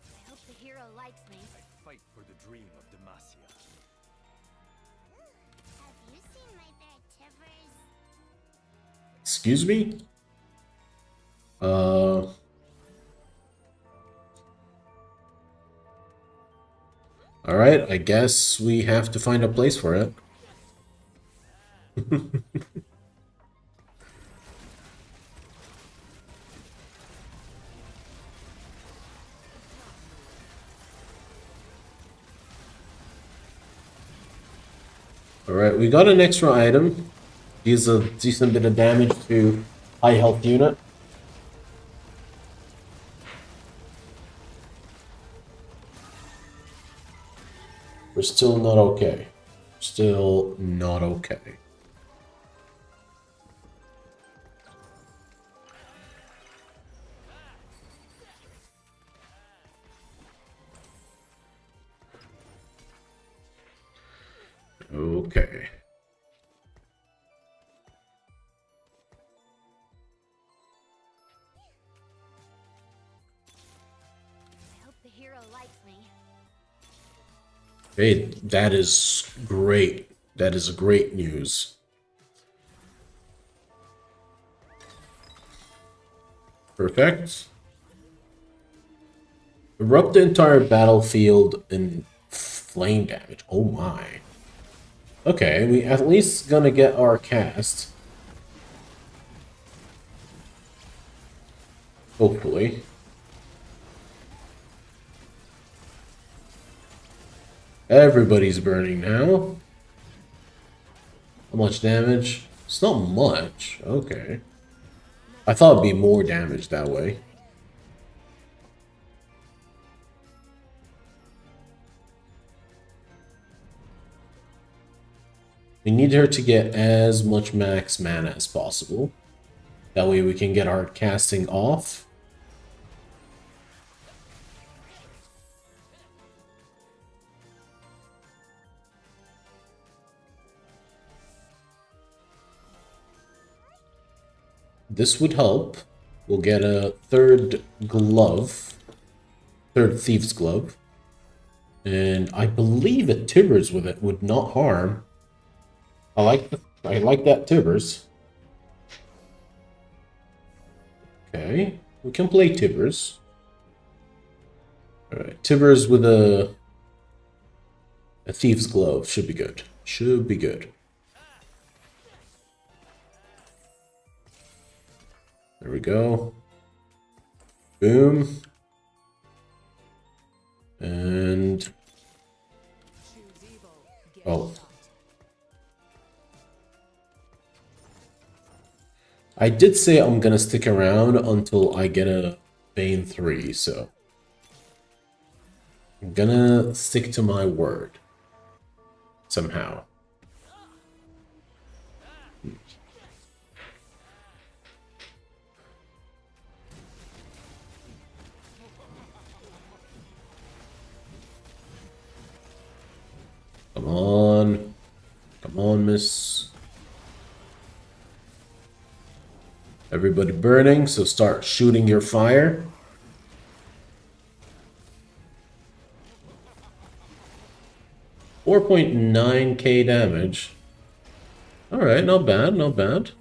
I hope the hero likes me. I fight for the dream of Demacia. Have you seen my bear Tivers? Excuse me? Alright, I guess we have to find a place for it. Alright, we got an extra item. Deals a decent bit of damage to high health unit. We're still not okay. Still not okay. Okay. I hope the hero likes me. Hey, that is great. That is great news. Perfect. Erupt the entire battlefield in flame damage. Oh my. Okay, we at least gonna get our cast. Hopefully. Everybody's burning now. How much damage? It's not much. Okay. I thought it'd be more damage that way. We need her to get as much max mana as possible. That way we can get our casting off. This would help. We'll get a third glove. Third Thief's Glove. And I believe a Tibbers with it would not harm. I like that Tibbers. Okay, we can play Tibbers. Alright, Tibbers with a Thief's Glove should be good. Should be good. There we go. Boom. And... oh. I did say I'm gonna stick around until I get a Bane 3, so... I'm gonna stick to my word. Somehow. Come on. Come on, miss. Everybody burning, so start shooting your fire. $4.9k damage. Alright, not bad, not bad.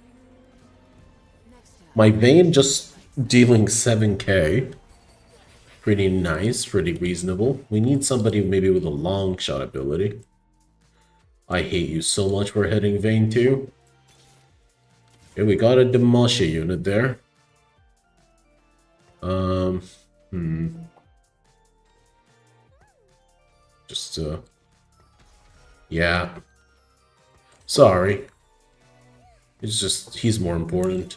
My Vayne just dealing 7k. Pretty nice, pretty reasonable. We need somebody maybe with a long shot ability. I hate you so much for hitting Vayne 2. Okay, we got a Demacia unit there. Just, yeah. Sorry. It's just, he's more important.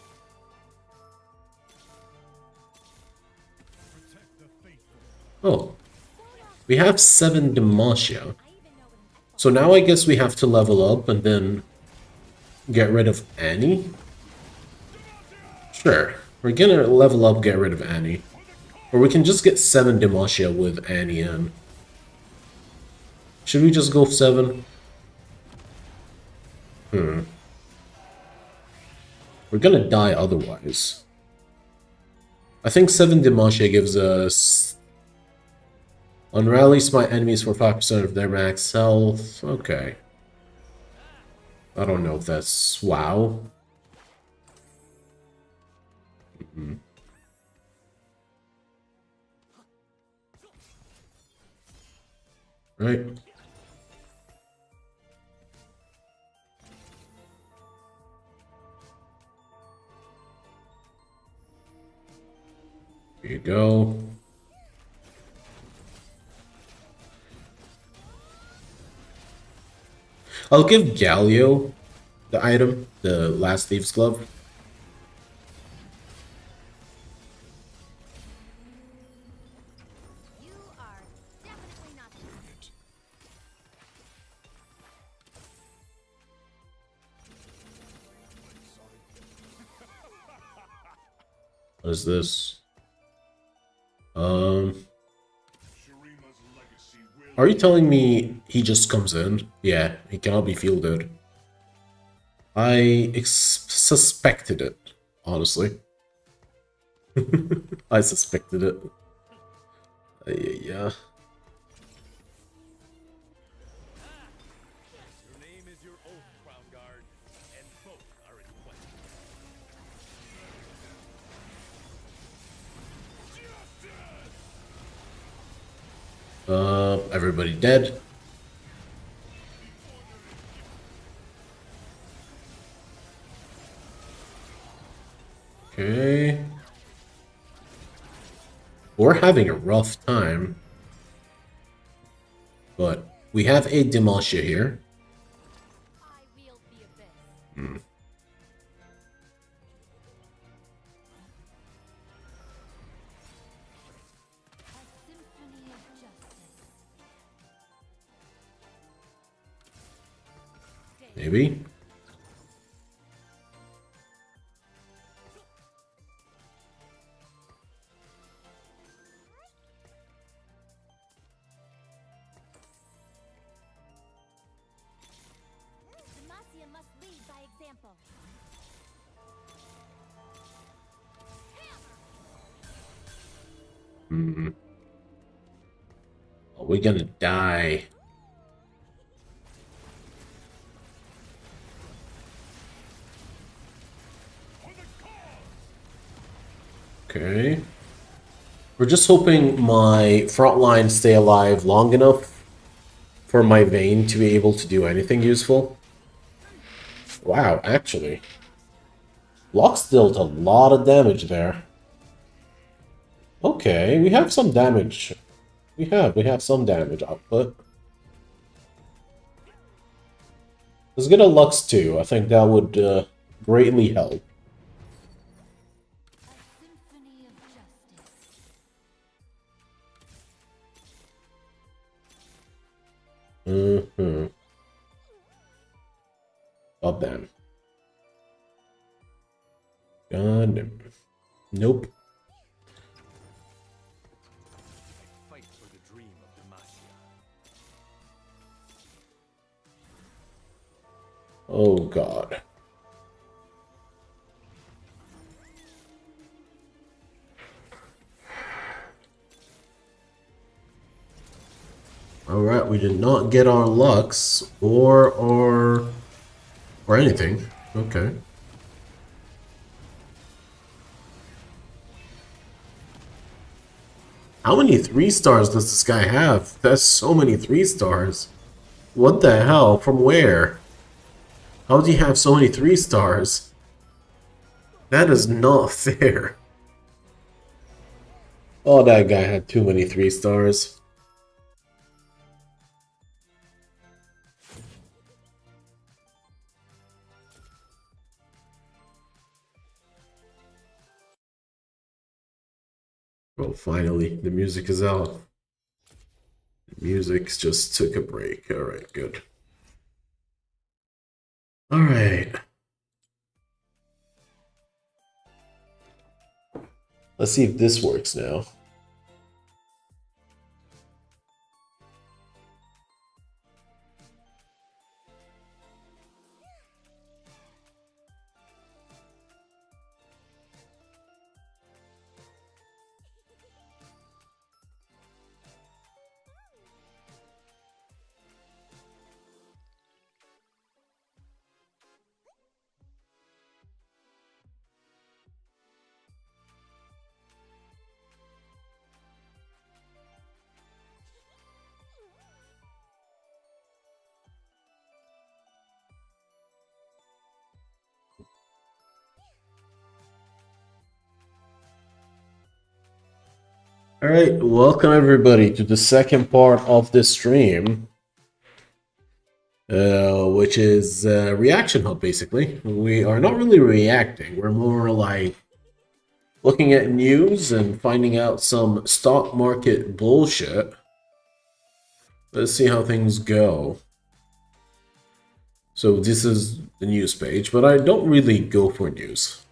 Oh. We have 7 Demacia. So now I guess we have to level up and then get rid of Annie? Sure. We're gonna level up, get rid of Annie. Or we can just get 7 Demacia with Annie in. Should we just go 7? We're gonna die otherwise. I think 7 Demacia gives us... unrally smite enemies for 5% of their max health. Okay. I don't know if that's wow. Right. Here you go. I'll give Galio the item, the last Thief's Glove. You are definitely not the What is this? Are you telling me he just comes in? Yeah, he cannot be fielded. I suspected it, honestly. I suspected it. Yeah. Your name is your oath, Crown Guard, and both are in question. Everybody dead. Okay. We're having a rough time. But we have a Demolisher here. I wield the abyss. A symphony of justice. Maybe. Demacia must lead by example. Are we gonna die? Okay. We're just hoping my front lines stay alive long enough for my Vayne to be able to do anything useful. Wow, actually. Locks dealt a lot of damage there. Okay, we have some damage. We have some damage output. Let's get a Lux too. I think that would greatly help. A symphony of justice. Mm-hmm. Oh, damn. God damn. Nope. Fight for the dream of Demacia. Oh, God. Alright, we did not get our Lux or anything. Okay. How many 3-stars does this guy have? That's so many 3-stars. What the hell? From where? How do you have so many 3-stars? That is not fair. Oh, that guy had too many 3-stars. Well, finally, the music is out. The music just took a break. Alright, good. Alright. Let's see if this works now. Alright, welcome everybody to the second part of this stream. Which is Reaction Hub, basically. We are not really reacting, we're more like looking at news and finding out some stock market bullshit. Let's see how things go. So this is the news page, but I don't really go for news.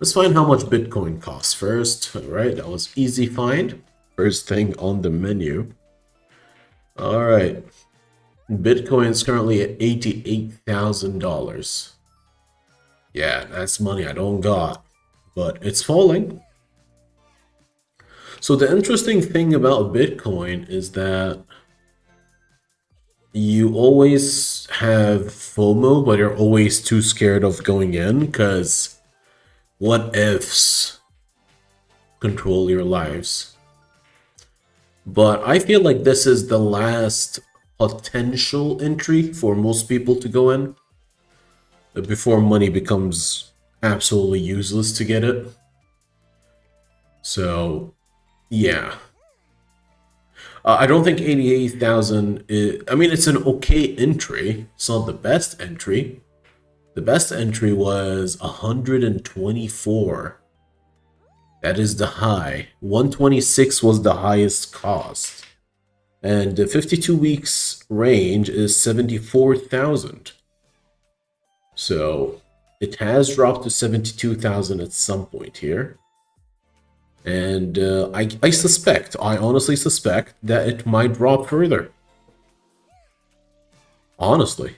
Let's find how much Bitcoin costs first. Alright, that was easy find. First thing on the menu. All right. Bitcoin is currently at $88,000. Yeah, that's money I don't got, but it's falling. So the interesting thing about Bitcoin is that you always have FOMO, but you're always too scared of going in because what ifs control your lives. But I feel like this is the last potential entry for most people to go in before money becomes absolutely useless to get it. So, yeah. I don't think 88,000 is, I mean, it's an okay entry. It's not the best entry. The best entry was 124. That is the high. 126 was the highest cost. And the 52 weeks range is 74,000. So it has dropped to 72,000 at some point here. And I suspect, I honestly suspect that it might drop further. Honestly.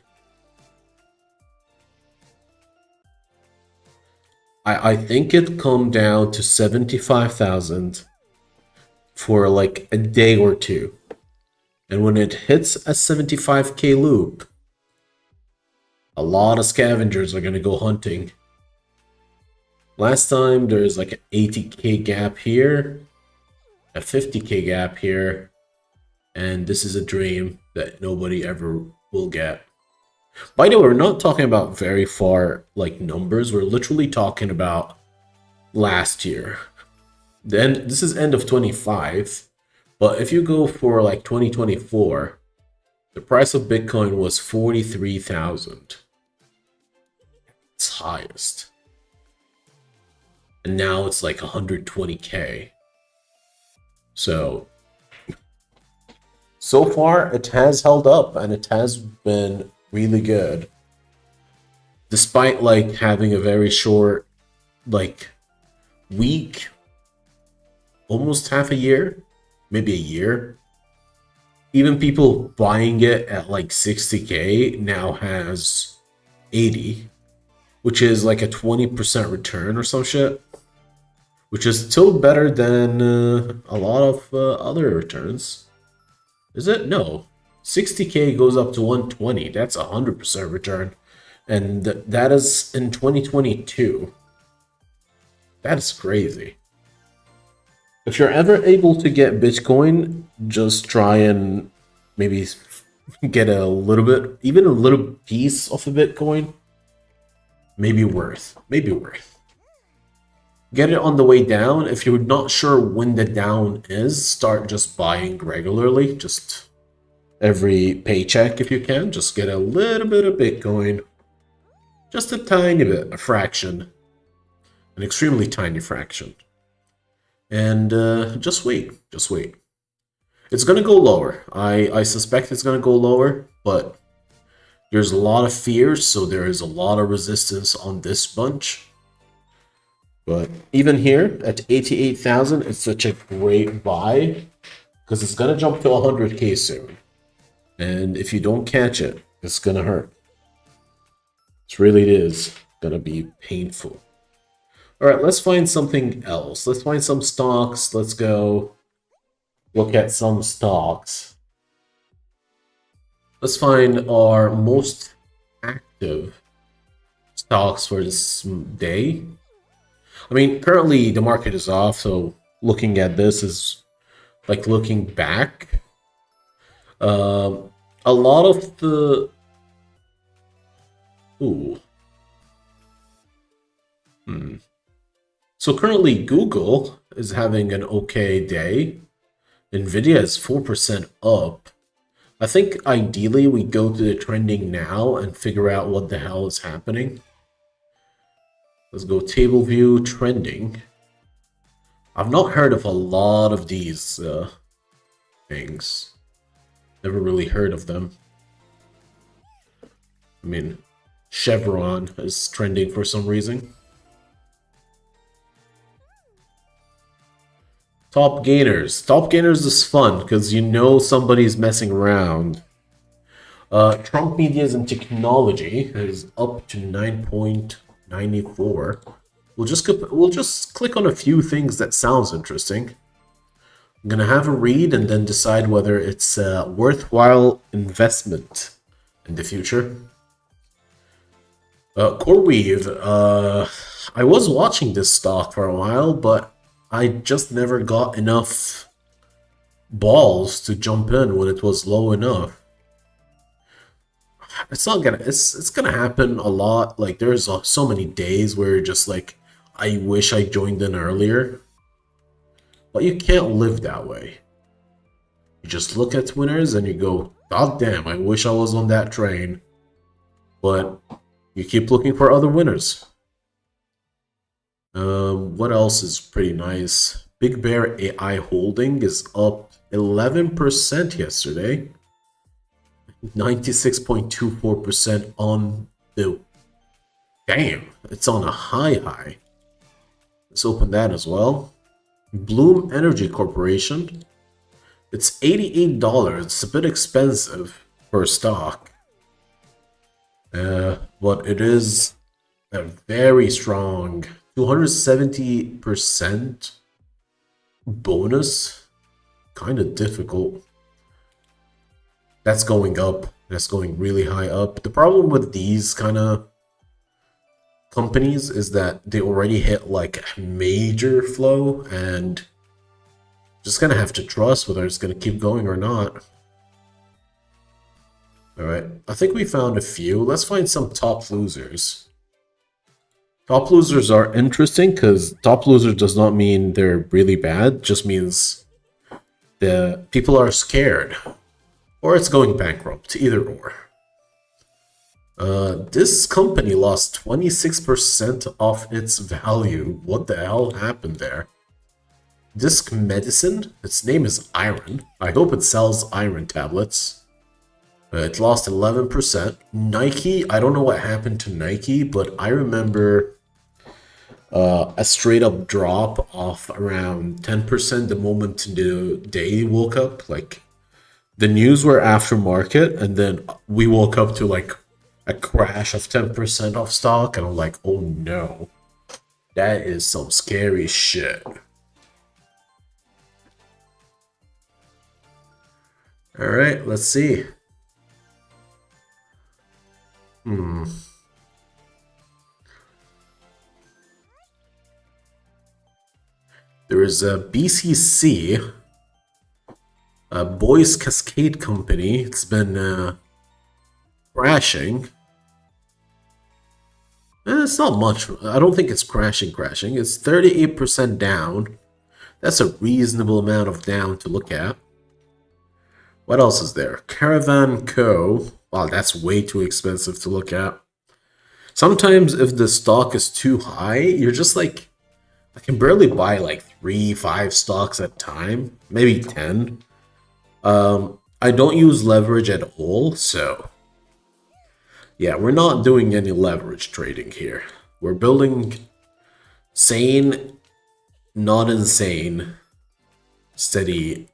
I think it come down to 75,000 for like a day or two. And when it hits a 75k loop, a lot of scavengers are going to go hunting. Last time there's like an 80k gap here, a 50k gap here, and this is a dream that nobody ever will get. By the way, we're not talking about very far like numbers. We're literally talking about last year. Then this is end of 25, but if you go for like 2024, the price of Bitcoin was 43,000. It's highest. And now it's like 120k. So far it has held up and it has been really good. Despite like having a very short like week, almost half a year, maybe a year. Even people buying it at like 60k now has 80, which is like a 20% return or some shit, which is still better than a lot of other returns. Is it? No. 60k goes up to 120. That's a 100% return. And that is in 2022. That is crazy. If you're ever able to get Bitcoin, just try and maybe get a little bit, even a little piece of a Bitcoin. Maybe worth. Get it on the way down. If you're not sure when the down is, start just buying regularly. Just every paycheck if you can. Just get a little bit of Bitcoin. Just a tiny bit, a fraction. An extremely tiny fraction. And just wait. It's going to go lower. I suspect it's going to go lower, but there's a lot of fears, so there is a lot of resistance on this bunch. But even here at 88,000, it's such a great buy because it's going to jump to 100k soon. And if you don't catch it, it's going to hurt. It really is going to be painful. All right, let's find something else. Let's find some stocks. Let's go look at some stocks. Let's find our most active stocks for this day. I mean, currently the market is off, so looking at this is like looking back. A lot of the... Ooh. So currently Google is having an okay day. Nvidia is 4% up. I think ideally we go to the trending now and figure out what the hell is happening. Let's go table view trending. I've not heard of a lot of these things. Never really heard of them. I mean, Chevron is trending for some reason. Top gainers. Top gainers is fun because you know somebody's messing around. Trump Medias and Technology is up to 9.94. We'll just click on a few things that sounds interesting. I'm gonna have a read and then decide whether it's a worthwhile investment in the future. CoreWeave. I was watching this stock for a while, but I just never got enough balls to jump in when it was low enough. It's not gonna. It's gonna happen a lot. Like there's so many days where you're just like, I wish I joined in earlier. But you can't live that way. You just look at winners and you go, God damn, I wish I was on that train. But you keep looking for other winners. What else is pretty nice? Big Bear AI Holding is up 11% yesterday. 96.24% on the... Damn, it's on a high. Let's open that as well. Bloom Energy Corporation. It's $88. It's a bit expensive for a stock. But it is a very strong 270% bonus. Kind of difficult. That's going up. That's going really high up. The problem with these kind of companies is that they already hit like major flow and just gonna have to trust whether it's gonna keep going or not. Alright, I think we found a few. Let's find some top losers. Top losers are interesting because top loser does not mean they're really bad, it just means the people are scared or it's going bankrupt, either or. This company lost 26% off its value. What the hell happened there? Disc Medicine, its name is Iron. I hope it sells iron tablets. It lost 11%. Nike, I don't know what happened to Nike, but I remember a straight up drop of around 10% the moment the day woke up. Like, the news were aftermarket, and then we woke up to like a crash of 10% off stock, and I'm like, oh no, that is some scary shit. All right, let's see. There is a BCC, a Boys Cascade company. It's been crashing. It's not much. I don't think it's crashing. It's 38% down. That's a reasonable amount of down to look at. What else is there? Caravan Co. Wow, that's way too expensive to look at. Sometimes if the stock is too high, you're just like, I can barely buy like 3-5 stocks at a time, maybe 10. I don't use leverage at all, so yeah, we're not doing any leverage trading here. We're building sane, not insane, steady,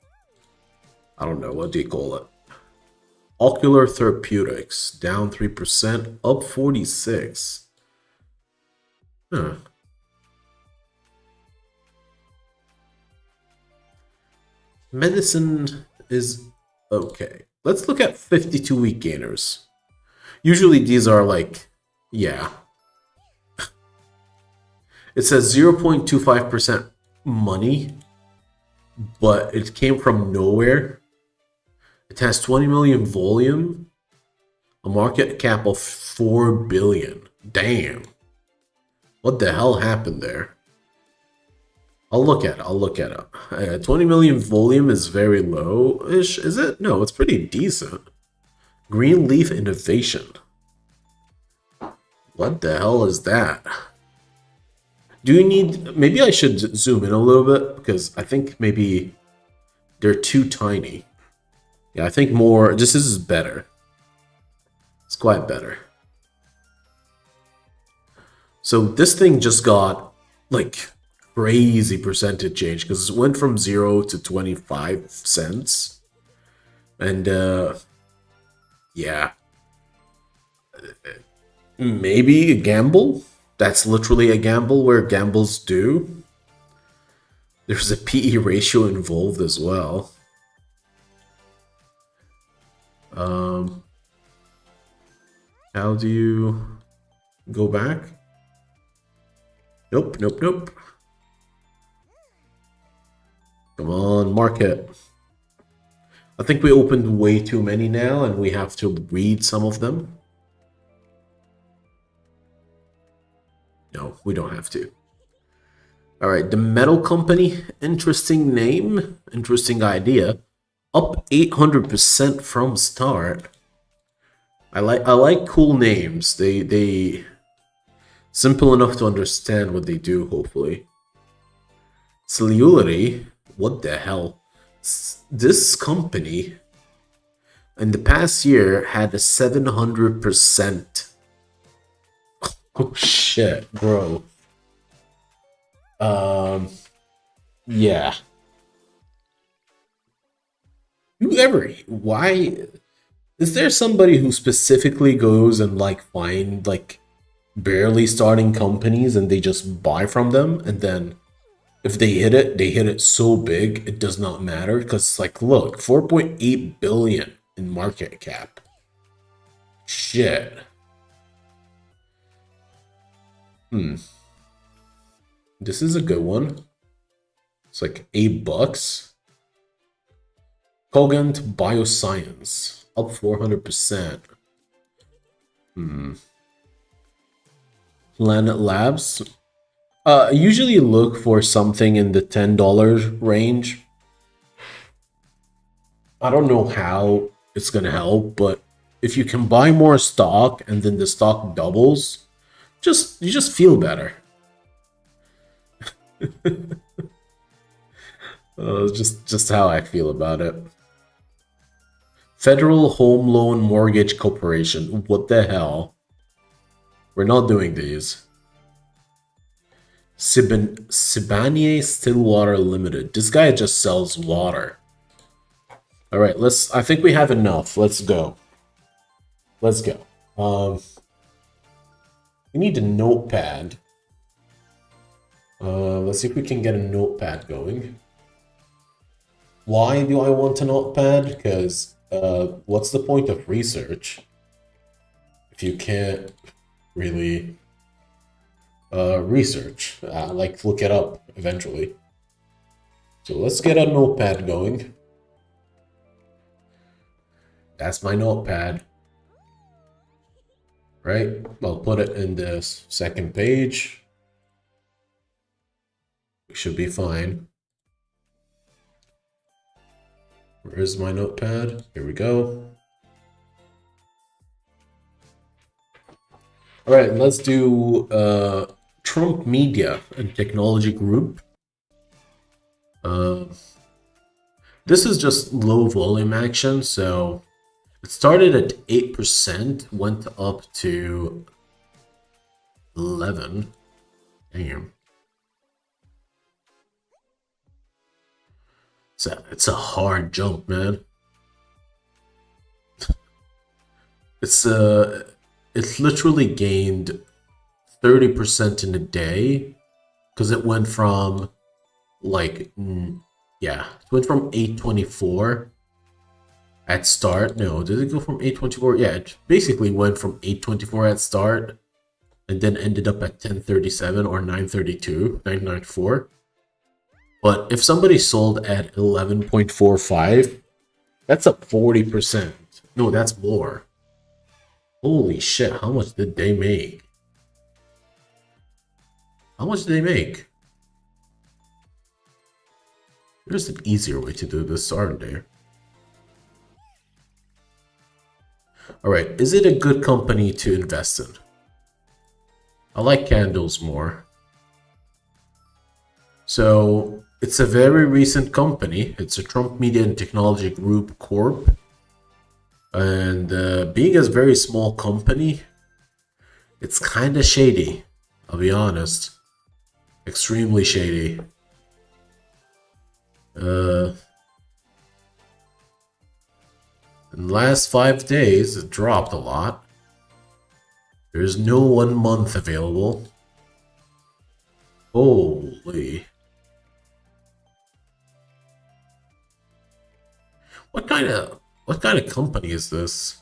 I don't know, what do you call it? Ocular Therapeutics, down 3%, up 46. Huh. Medicine is okay. Let's look at 52-week gainers. Usually these are like, yeah. It says 0.25% money, but it came from nowhere. It has 20 million volume, a market cap of 4 billion. Damn. What the hell happened there? I'll look at it. 20 million volume is very low-ish, is it? No, it's pretty decent. Greenleaf Innovation. What the hell is that? Do you need... Maybe I should zoom in a little bit, because I think maybe they're too tiny. Yeah, I think more... This is better. It's quite better. So this thing just got, like, crazy percentage change because it went from 0 to 25 cents. And yeah, maybe a gamble. That's literally a gamble where gambles do. There's a PE ratio involved as well. How do you go back? Nope, nope, nope. Come on, market. I think we opened way too many now and we have to read some of them. No, we don't have to. All right, the metal company, interesting name, interesting idea. Up 800% from start. I like cool names. They simple enough to understand what they do, hopefully. Cellularity, what the hell? This company in the past year had a 700%. Oh shit, bro. Yeah. Why is there somebody who specifically goes and like find like barely starting companies and they just buy from them, and then if they hit it so big it does not matter? Because like look, 4.8 billion in market cap. Shit. This is a good one. It's like $8. Cogent Bioscience, up 400%. Planet Labs. Usually look for something in the $10 range. I don't know how it's gonna help, but if you can buy more stock and then the stock doubles, you just feel better. Just how I feel about it. Federal Home Loan Mortgage Corporation. What the hell? We're not doing these. Sibanye Stillwater Limited. This guy just sells water. All right, I think we have enough. Let's go. Let's go. We need a notepad. Let's see if we can get a notepad going. Why do I want a notepad? Because what's the point of research if you can't really research? Like look it up eventually. So let's get a notepad going. That's my notepad. Right? I'll put it in this second page. We should be fine. Where is my notepad? Here we go. All right, let's do Trump Media and Technology Group. This is just low volume action, so it started at 8%, went up to 11. Damn. It's a hard jump, man. It's literally gained 30% in a day because it went from like it went from 824 at start. No, did it go from 824? Yeah, it basically went from 824 at start and then ended up at 1037 or 932, 994. But if somebody sold at 11.45, that's up 40%. No, that's more. Holy shit, how much did they make? How much did they make? There's an easier way to do this, aren't there? Alright, is it a good company to invest in? I like candles more. So, it's a very recent company. It's a Trump Media and Technology Group Corp. And being a very small company, it's kind of shady, I'll be honest. Extremely shady. In the last 5 days, it dropped a lot. There's no 1 month available. Holy. What kind of company is this?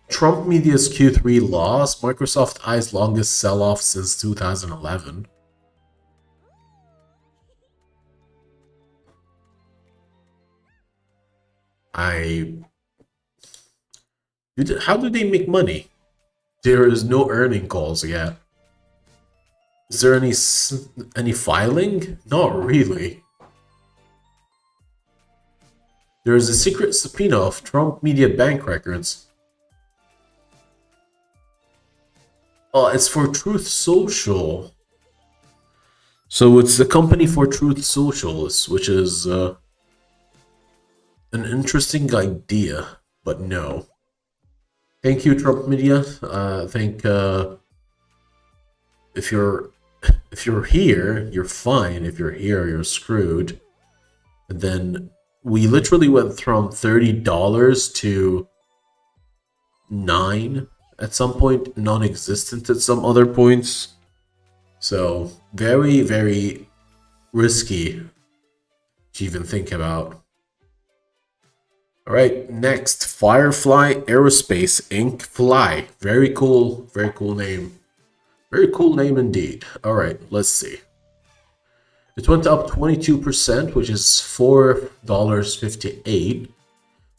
Trump Media's Q3 loss, Microsoft I's longest sell-off since 2011. How do they make money? There is no earning calls yet. Is there any filing? Not really. There is a secret subpoena of Trump Media bank records. Oh, it's for Truth Social. So it's the company for Truth Socials, which is an interesting idea, but no. Thank you, Trump Media. I think if you're here, you're fine. If you're here, you're screwed. And then we literally went from $30 to $9 at some point, non-existent at some other points. So very, very risky to even think about. All right, next, Firefly Aerospace Inc. Fly. Very cool name. Very cool name indeed. All right, let's see. It went up 22%, which is $4.58.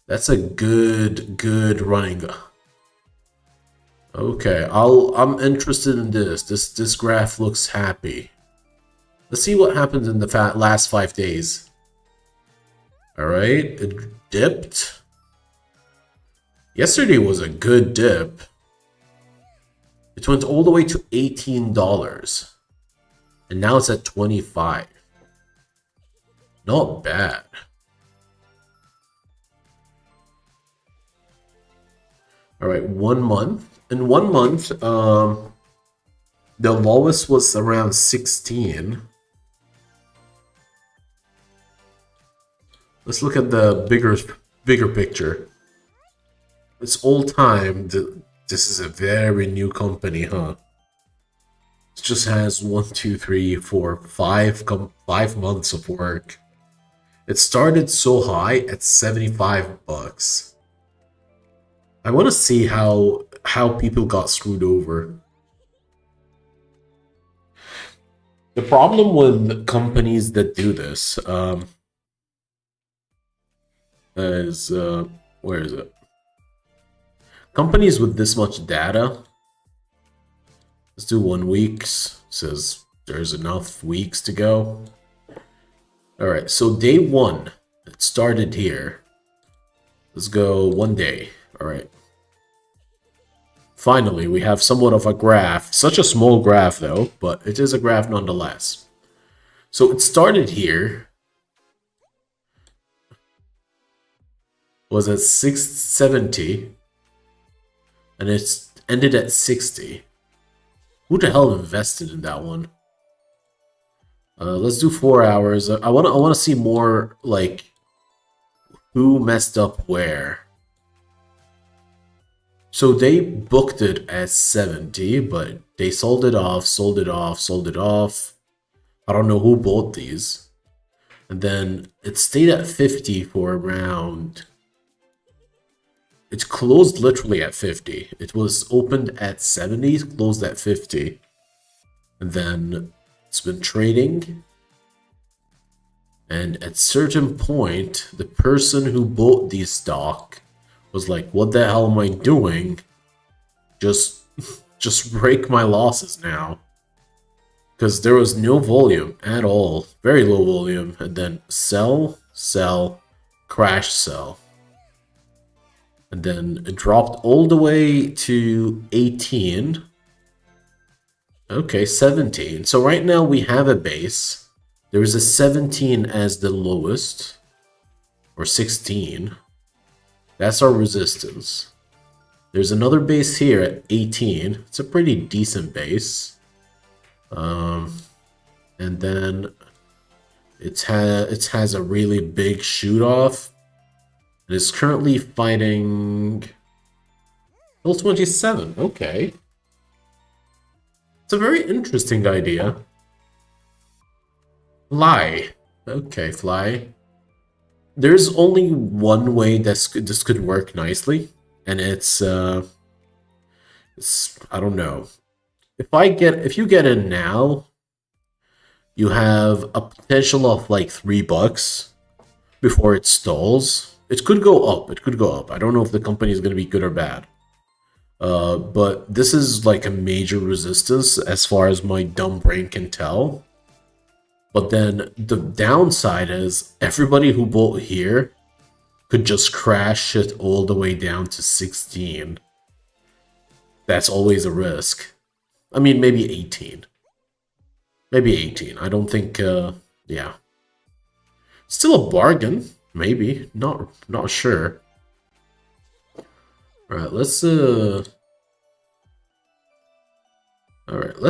That's a good running. Okay, I'm interested in this. This graph looks happy. Let's see what happens in the last 5 days. All right, it dipped. Yesterday was a good dip. It went all the way to $18. And now it's at 25. Not bad. All right, 1 month. In 1 month, the lowest was around 16. Let's look at the bigger picture. It's all time. This is a very new company, huh? It just has 1, 2, 3, 4, 5 months of work. It started so high at $75. I want to see how people got screwed over. The problem with companies that do this is where is it? Companies with this much data. Let's do 1 week. Says there's enough weeks to go. All right, so day 1, it started here. Let's go 1 day. All right. Finally, we have somewhat of a graph. Such a small graph, though, but it is a graph nonetheless. So it started here. Was at 670. And it ended at 60. Who the hell invested in that one? Let's do 4 hours. I want to see more, like, who messed up where. So they booked it at 70, but they sold it off. I don't know who bought these. And then it stayed at 50 for around... It closed literally at 50. It was opened at 70, closed at 50. And then it's been trading. And at certain point, the person who bought these stock was like, what the hell am I doing? Just break my losses now. Because there was no volume at all. Very low volume. And then sell, crash, sell. And then it dropped all the way to 18. Okay, 17. So right now we have a base. There is a 17 as the lowest. Or 16. That's our resistance. There's another base here at 18. It's a pretty decent base. And then it has a really big shoot off. It is currently fighting Hill 27. Okay. It's a very interesting idea. Fly. Okay, fly. There's only one way this could work nicely, and it's I don't know. If you get in now, you have a potential of like $3 before it stalls. It could go up. It could go up. I don't know if the company is going to be good or bad. But this is like a major resistance as far as my dumb brain can tell. But then the downside is everybody who bought here could just crash it all the way down to 16. That's always a risk. I mean, maybe 18. Maybe 18. I don't think, yeah. Still a bargain, maybe. Not sure. Alright, let's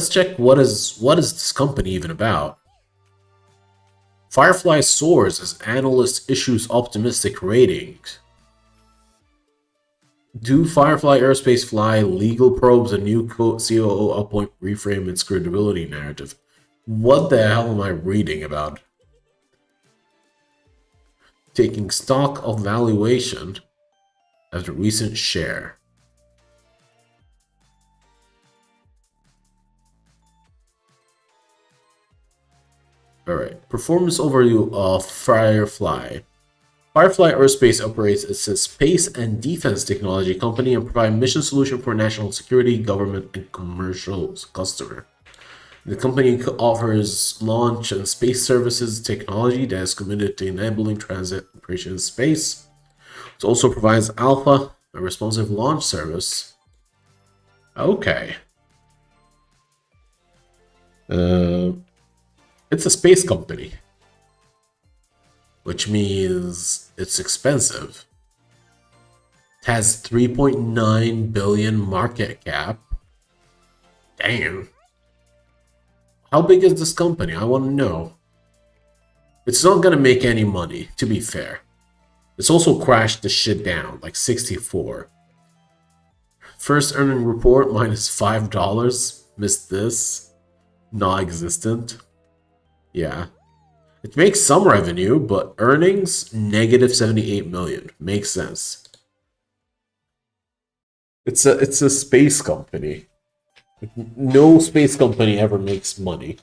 check what is this company even about. Firefly soars as analyst issues optimistic ratings. Do Firefly Aerospace fly legal probes a new COO appoint reframe its credibility narrative? What the hell am I reading about? Taking stock of valuation after recent share. Alright, performance overview of Firefly. Firefly Aerospace operates as a space and defense technology company and provides mission solution for national security, government, and commercial customer. The company offers launch and space services technology that is committed to enabling transit operation in space. It also provides Alpha, a responsive launch service. Okay. It's a space company, which means it's expensive. It has 3.9 billion market cap. Damn. How big is this company? I want to know. It's not going to make any money, to be fair. It's also crashed the shit down, like 64. First earning report, minus $5. Missed this. Non-existent. Yeah. It makes some revenue, but earnings, negative 78 million. Makes sense. It's a space company. No space company ever makes money.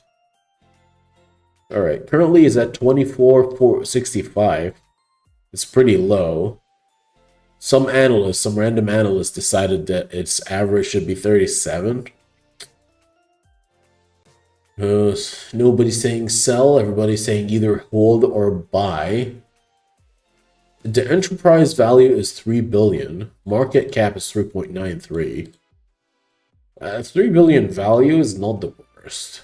Alright, currently is at 24,465. It's pretty low. Some random analyst decided that its average should be 37. Nobody's saying sell, everybody's saying either hold or buy. The enterprise value is 3 billion. Market cap is 3.93. 3 billion value is not the worst.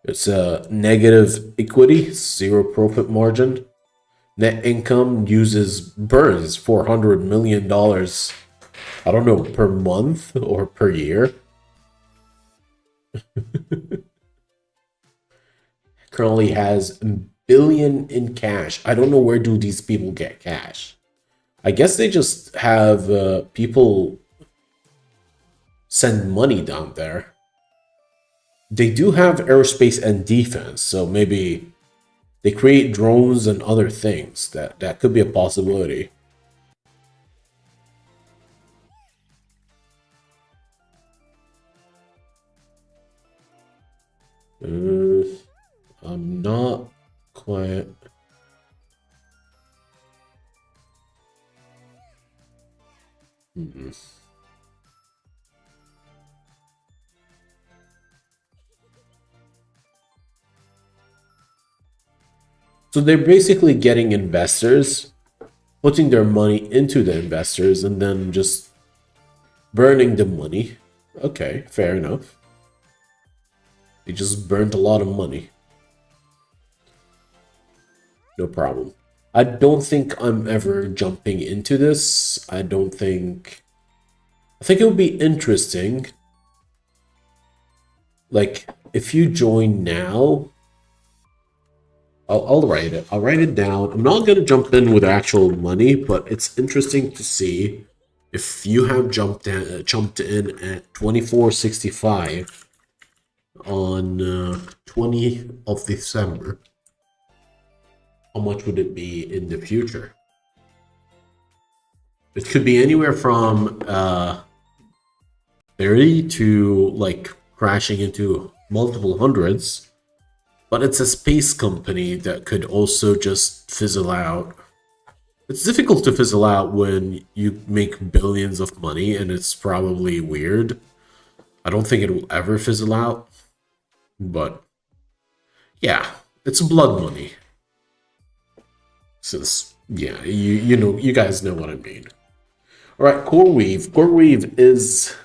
It's a negative equity, 0 profit margin. Net income burns $400 million. I don't know, per month or per year. Currently has $1 billion in cash. I don't know where do these people get cash. I guess they just have people send money down there. They do have aerospace and defense, so maybe they create drones and other things. That could be a possibility. I'm not quite... So they're basically getting investors, putting their money into the investors, and then just burning the money. Okay, fair enough. They just burnt a lot of money. No problem. I don't think I'm ever jumping into this. I think it would be interesting. Like, if you join now, I'll write it. I'll write it down. I'm not gonna jump in with actual money, but it's interesting to see if you have jumped in at 24.65 on 20th of December. How much would it be in the future? It could be anywhere from 30 to like crashing into multiple hundreds, but it's a space company that could also just fizzle out. It's difficult to fizzle out when you make billions of money, and it's probably weird. I don't think it will ever fizzle out, but yeah, it's blood money. Since, yeah, you know, you guys know what I mean. All right, Core Weave. Core Weave is...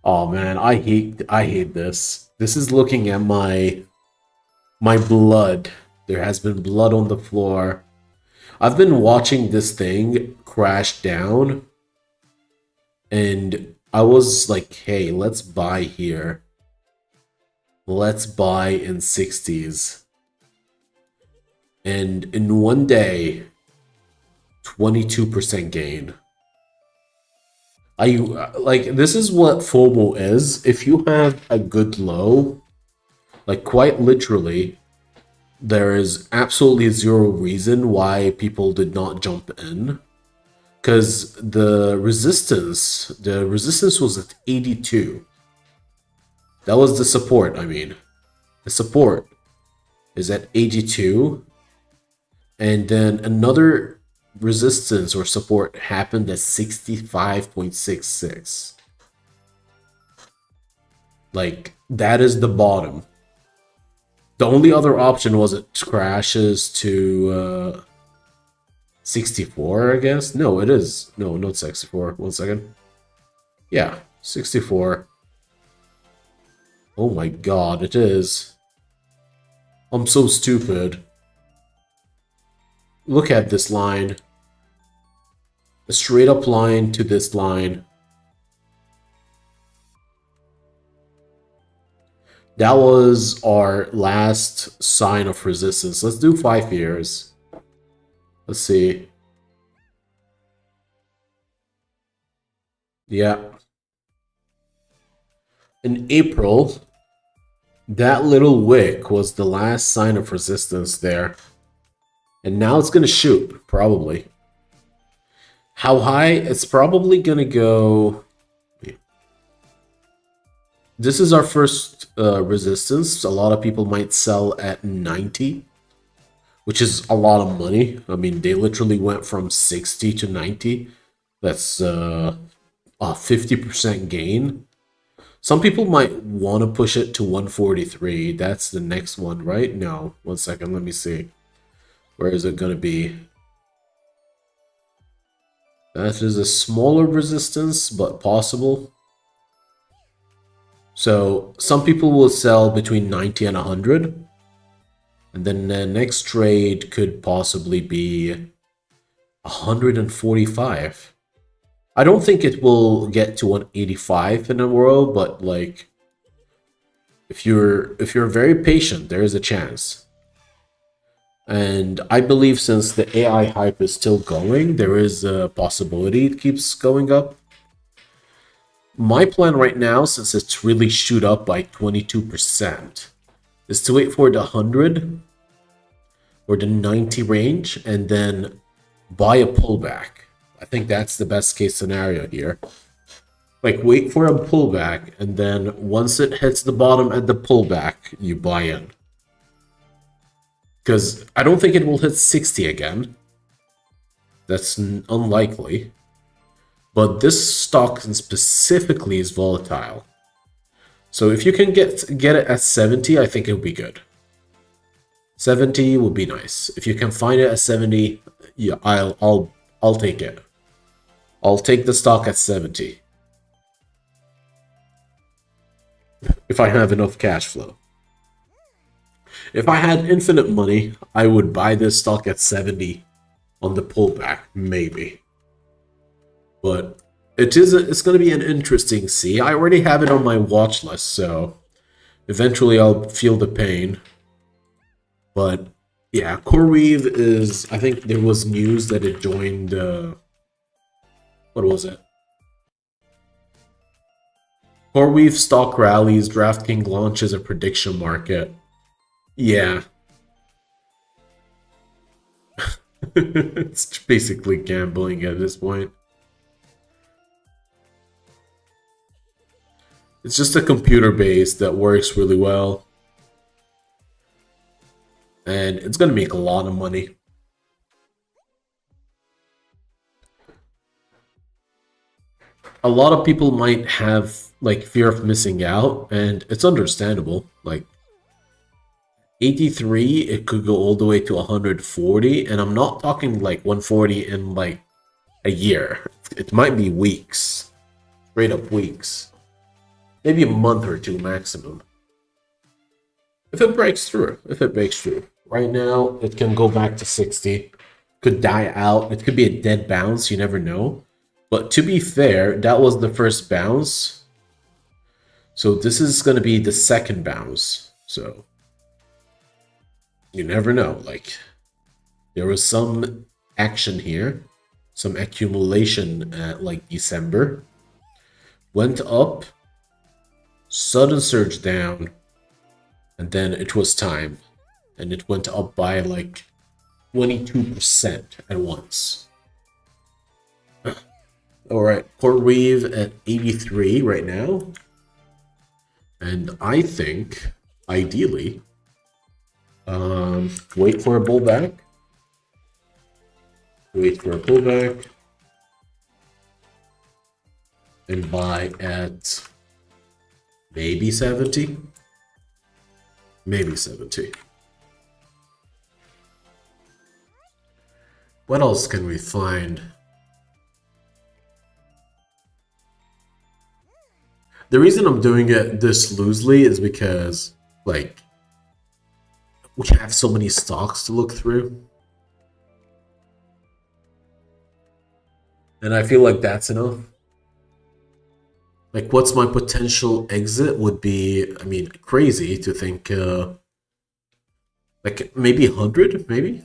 Oh man, I hate this. This is looking at my blood. There has been blood on the floor. I've been watching this thing crash down, and I was like, hey, let's buy here. Let's buy in 60s. And in one day, 22% gain. Like, this is what FOMO is. If you have a good low, like quite literally, there is absolutely zero reason why people did not jump in. Because the resistance was at 82. That was the support, I mean. The support is at 82. And then another resistance or support happened at 65.66. Like, that is the bottom. The only other option was it crashes to 64, I guess. No, it is. No, not 64. 1 second. Yeah, 64. Oh my god, it is. I'm so stupid. Look at this line. A straight up line to this line. That was our last sign of resistance. Let's do 5 years. Let's see. Yeah. In April, that little wick was the last sign of resistance there. And now it's going to shoot, probably. How high? It's probably going to go... This is our first resistance. A lot of people might sell at 90, which is a lot of money. I mean, they literally went from 60 to 90. That's a 50% gain. Some people might want to push it to 143. That's the next one, right? No, 1 second. Let me see. Where is it going to be? That is a smaller resistance, but possible. So some people will sell between 90 and 100. And then the next trade could possibly be 145. I don't think it will get to 185 in a row, but like if you're very patient, there is a chance. And I believe since the AI hype is still going, there is a possibility it keeps going up. My plan right now, since it's really shoot up by 22%, is to wait for the 100 or the 90 range and then buy a pullback. I think that's the best case scenario here. Like, wait for a pullback, and then once it hits the bottom at the pullback, you buy in. Because I don't think it will hit 60 again. That's unlikely. But this stock specifically is volatile. So if you can get it at 70, I think it would be good. 70 would be nice. If you can find it at 70, yeah, I'll take it. I'll take the stock at 70. If I have enough cash flow. If I had infinite money, I would buy this stock at 70 on the pullback, maybe. But it's going to be an interesting see. I already have it on my watch list, so eventually I'll feel the pain. But yeah, CoreWeave is, I think there was news that it joined, what was it? CoreWeave stock rallies, DraftKings launches a prediction market. Yeah. It's basically gambling at this point. It's just a computer base that works really well. And it's going to make a lot of money. A lot of people might have like fear of missing out, and it's understandable. Like 83, it could go all the way to 140, and I'm not talking like 140 in like a year. It might be weeks, straight up weeks, maybe a month or two maximum. If it breaks through, Right now, it can go back to 60, could die out. It could be a dead bounce, you never know. But to be fair, that was the first bounce. So this is going to be the second bounce. So you never know. Like, there was some action here, some accumulation at like December. Went up, sudden surge down, and then it was time. And it went up by like 22% at once. Alright, CoreWeave at 83 right now. And I think, ideally, wait for a pullback. And buy at maybe 70. Maybe 70. What else can we find? The reason I'm doing it this loosely is because, like, we have so many stocks to look through. And I feel like that's enough. Like, what's my potential exit would be, I mean, crazy to think, like, maybe 100, maybe?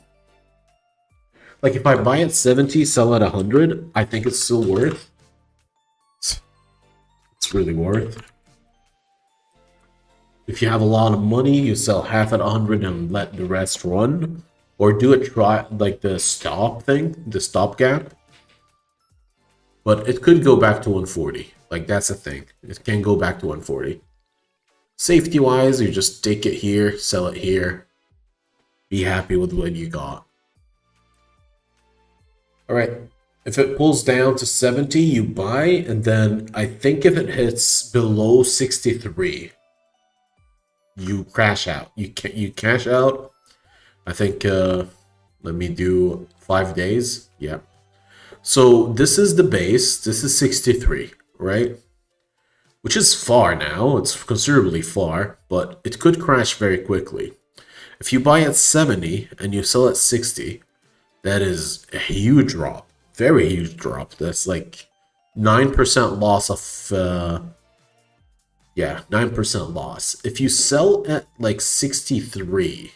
Like, if I buy at 70, sell at 100, I think it's still worth. It's really worth. If you have a lot of money, you sell half at 100 and let the rest run. Or do a try, like the stop thing, the stop gap. But it could go back to 140. Like, that's the thing. It can go back to 140. Safety-wise, you just take it here, sell it here. Be happy with what you got. Alright, if it pulls down to 70, you buy, and then I think if it hits below 63, you crash out. You cash out. I think, let me do 5 days. Yeah. So this is the base. This is 63, right? Which is far now. It's considerably far, but it could crash very quickly. If you buy at 70 and you sell at 60, that is a huge drop. Very huge drop. That's like 9% loss of... yeah, 9% loss. If you sell at like 63...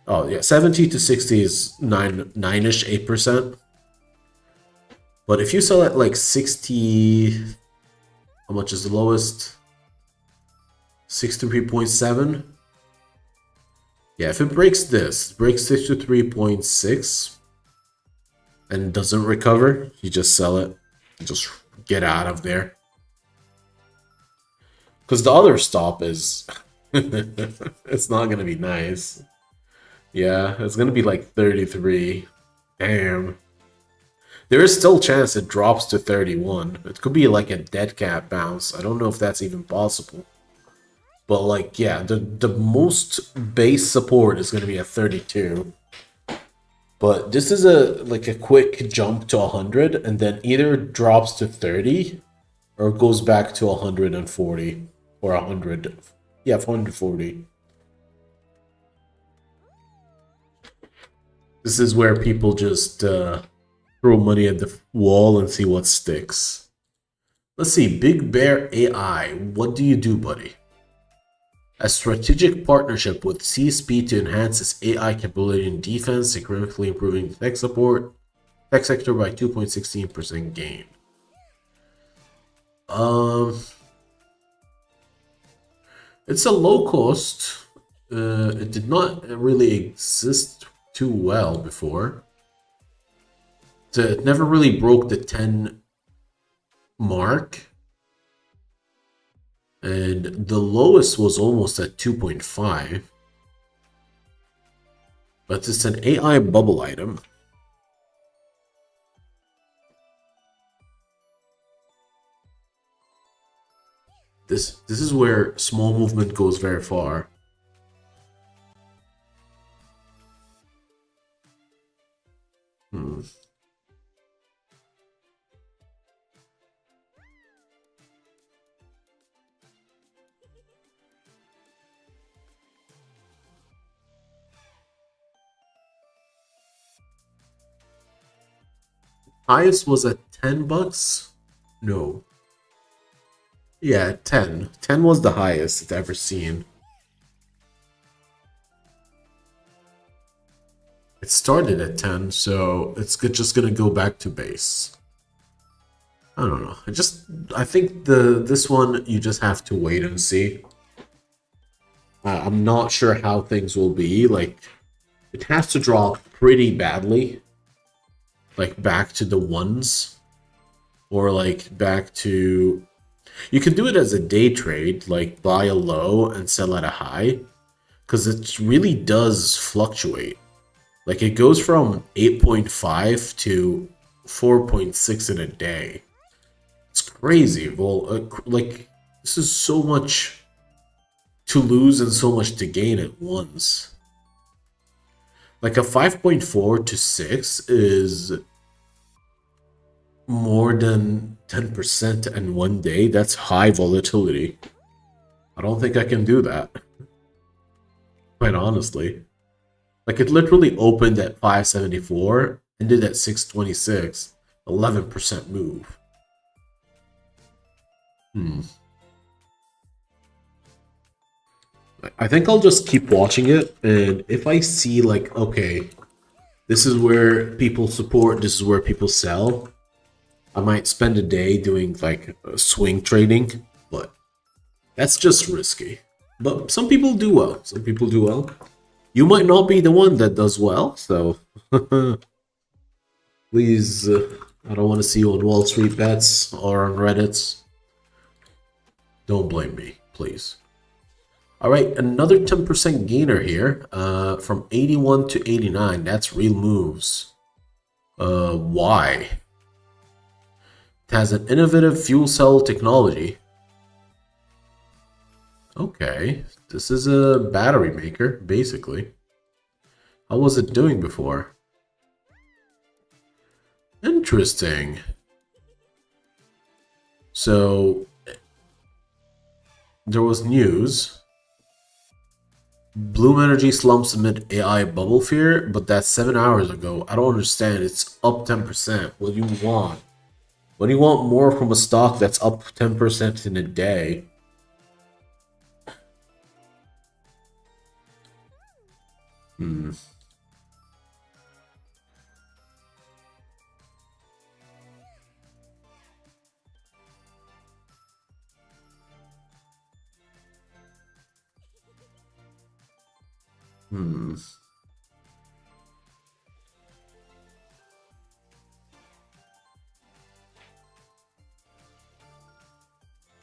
Oh, yeah, 70 to 60 is 9-ish, 8%. But if you sell at like 60... How much is the lowest? 63.7. Yeah, if it breaks this, breaks 63.6 and doesn't recover, you just sell it. Just get out of there. Because the other stop is... it's not going to be nice. Yeah, it's going to be like 33. Damn. There is still a chance it drops to 31. It could be like a dead cat bounce. I don't know if that's even possible. But like, yeah, the most base support is going to be at 32. But this is a quick jump to 100, and then either drops to 30 or goes back to 140 or 100. Yeah, 140. This is where people just throw money at the wall and see what sticks. Let's see, Big Bear AI. What do you do, buddy? A strategic partnership with CSP to enhance its AI capability in defense, significantly improving tech support, tech sector by 2.16% gain. It's a low cost. It did not really exist too well before. It never really broke the 10 mark. And the lowest was almost at 2.5. But it's an AI bubble item. This is where small movement goes very far. Highest was at 10 bucks? No. Yeah, 10. 10 was the highest it's ever seen. It started at 10, so it's just gonna go back to base. I don't know. I think this one you just have to wait and see. I'm not sure how things will be. Like, it has to drop pretty badly, like back to the ones, or like back to. You can do it as a day trade, like buy a low and sell at a high, because it really does fluctuate. Like, it goes from 8.5 to 4.6 in a day. It's crazy. Well, like, this is so much to lose and so much to gain at once. Like, a 5.4 to 6 is more than 10% in one day. That's high volatility. I don't think I can do that. Quite honestly. Like, it literally opened at 574, ended at 626, 11% move. I think I'll just keep watching it, and if I see, like, okay, this is where people support, this is where people sell, I might spend a day doing, like, swing trading, but that's just risky. But some people do well. Some people do well. You might not be the one that does well, so please, I don't want to see you on Wall Street Bets or on Reddit. Don't blame me, please. All right, another 10% gainer here, from 81 to 89. That's real moves. Why? It has an innovative fuel cell technology. Okay, this is a battery maker, basically. How was it doing before? Interesting. So, there was news. Bloom Energy slumps amid AI bubble fear, but that's 7 hours ago. I don't understand. It's up 10%. What do you want? What do you want more from a stock that's up 10% in a day?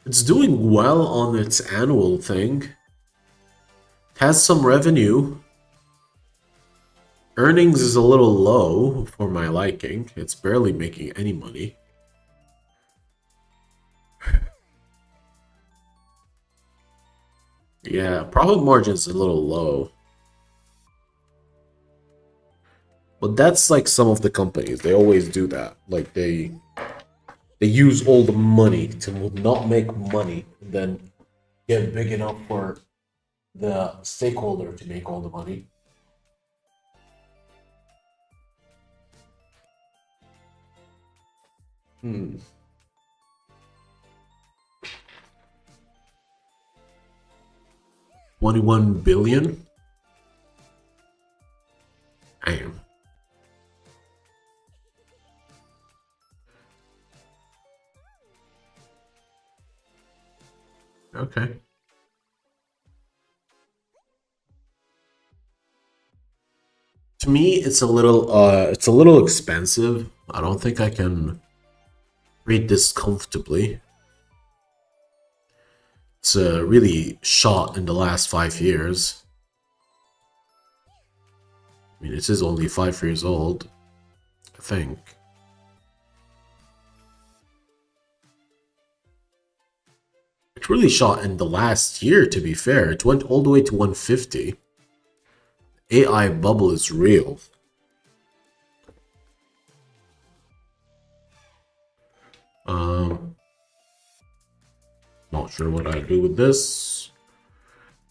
It's doing well on its annual thing. It has some revenue. Earnings is a little low for my liking. It's barely making any money. Yeah, profit margin's a little low. But that's like some of the companies. They always do that. Like, they use all the money to not make money, and then get big enough for the stakeholder to make all the money. Hmm. 21 billion? Damn. Okay. To me, it's a little expensive. I don't think I can read this comfortably. It's really shot in the last 5 years. I mean, this is only 5 years old, I think. It's really shot in the last year, to be fair. It went all the way to 150. AI bubble is real. Not sure what I do with this.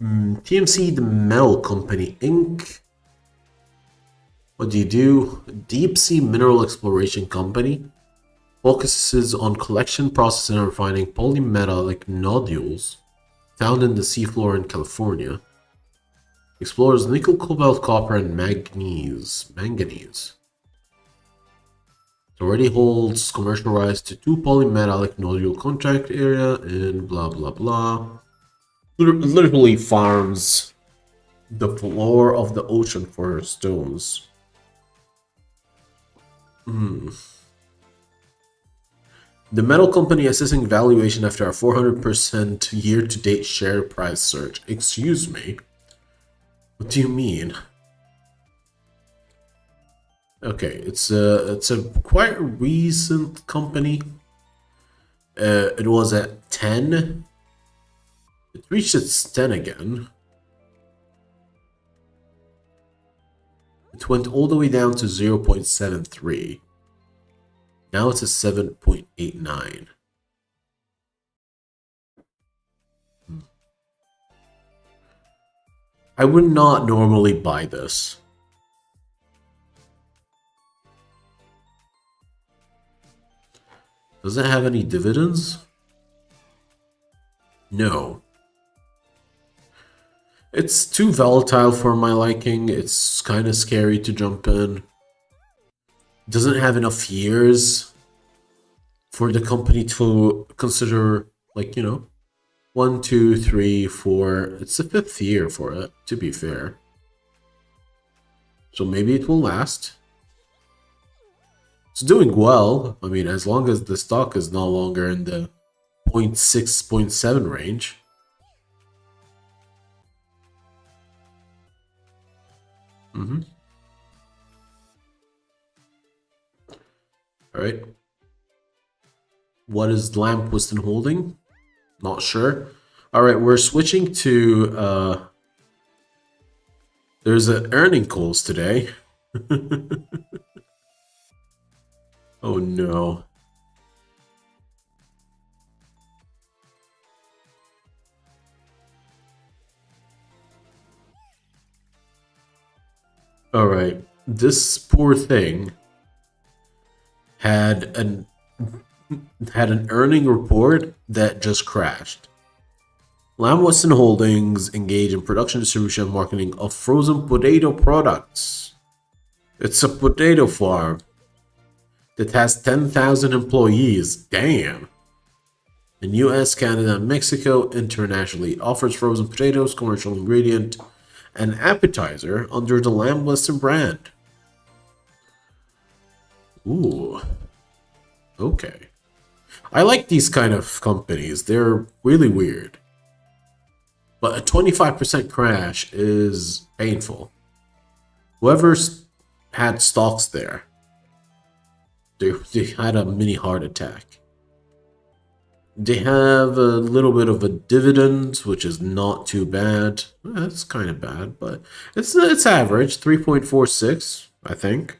TMC, the Metal Company, Inc. What do you do? Deep Sea Mineral Exploration Company focuses on collection, processing, and refining polymetallic nodules found in the seafloor in California. Explores nickel, cobalt, copper, and manganese. It already holds commercial rights to 2 polymetallic nodule contract area and blah blah blah. Literally farms the floor of the ocean for stones. The metal company assessing valuation after a 400% year-to-date share price surge. Excuse me? What do you mean? Okay, it's a quite recent company. It was at 10. It reached its 10 again. It went all the way down to 0.73. Now it's a 7.89. I would not normally buy this. Does it have any dividends? No. It's too volatile for my liking. It's kind of scary to jump in. Doesn't have enough years for the company to consider, like, 1, 2, 3, 4. It's the 5th year for it, to be fair. So maybe it will last. It's doing well. I mean, as long as the stock is no longer in the 0.6, 0.7 range. All right. What is Lamp Weston holding? Not sure. All right, we're switching to there's an earning calls today. Oh no. All right. This poor thing had an earning report that just crashed. Lamb Weston Holdings engage in production, distribution, and marketing of frozen potato products. It's a potato farm that has 10,000 employees. Damn. In US, Canada, and Mexico, internationally offers frozen potatoes, commercial ingredient, and appetizer under the Lamb Weston brand. Ooh. Okay. I like these kind of companies. They're really weird. But a 25% crash is painful. Whoever's had stocks there, they had a mini heart attack. They have a little bit of a dividend, which is not too bad. That's kind of bad, but it's average. 3.46, I think.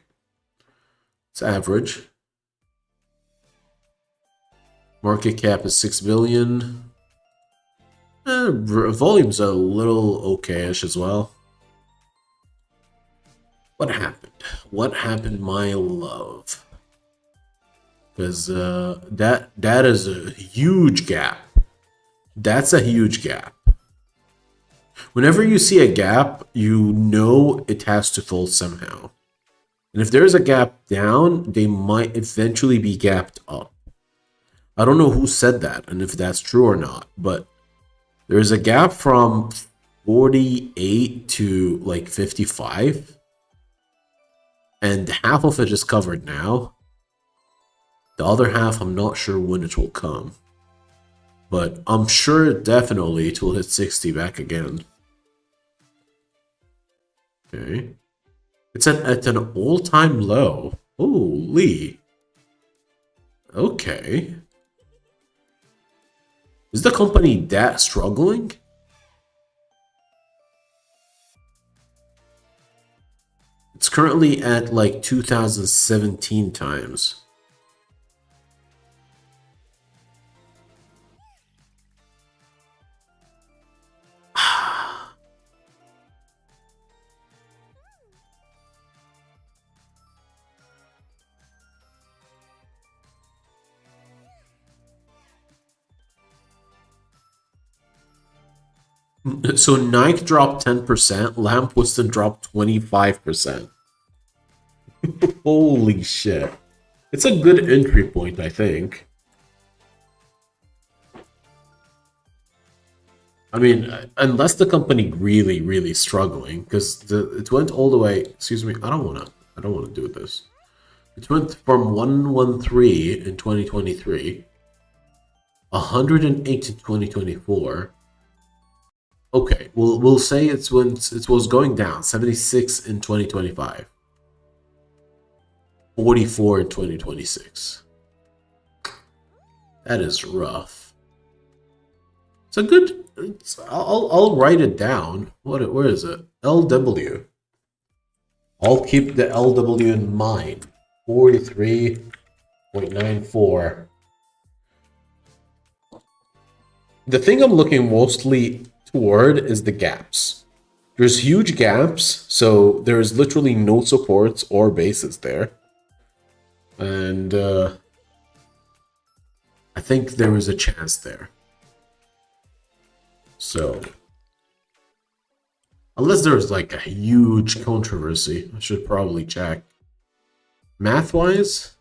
It's average. Market cap is 6 billion. Volume's a little okayish as well. What happened? What happened, my love? because that is a huge gap. That's a huge gap. Whenever you see a gap, you know it has to fall somehow. And if there's a gap down, they might eventually be gapped up. I don't know who said that and if that's true or not, but there's a gap from 48 to like 55. And half of it is covered now. The other half, I'm not sure when it will come. But I'm sure definitely it will hit 60 back again. Okay. It's at an all-time low. Holy. Okay. Is the company that struggling? It's currently at like 2017 times. So Nike dropped 10%, Lamp Weston dropped 25%. Holy shit. It's a good entry point, I think. I mean, unless the company really struggling, because it went all the way. Excuse me, I don't wanna do this. It went from 113 in 2023, 108 in 2024. Okay, we'll say it was going down, 76 in 2025, 44 in 2026. That is rough. It's a good. I'll write it down. Where is it? LW. I'll keep the LW in mind. 43.94. The thing I'm looking mostly toward is the gaps. There's huge gaps, so there's literally no supports or bases there. And I think there is a chance there. So, unless there's like a huge controversy, I should probably check. Math-wise,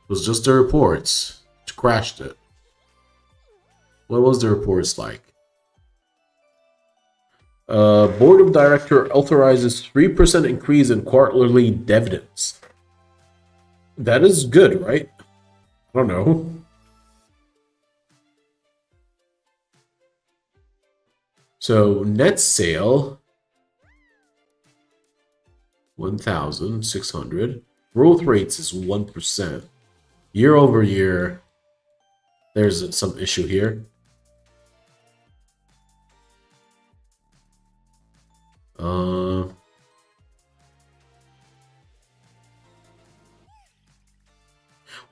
it was just the reports which crashed it. What was the reports like? Board of Director authorizes 3% increase in quarterly dividends. That is good, right? I don't know. So net sale 1,600. Growth rates is 1%. Year over year, there's some issue here.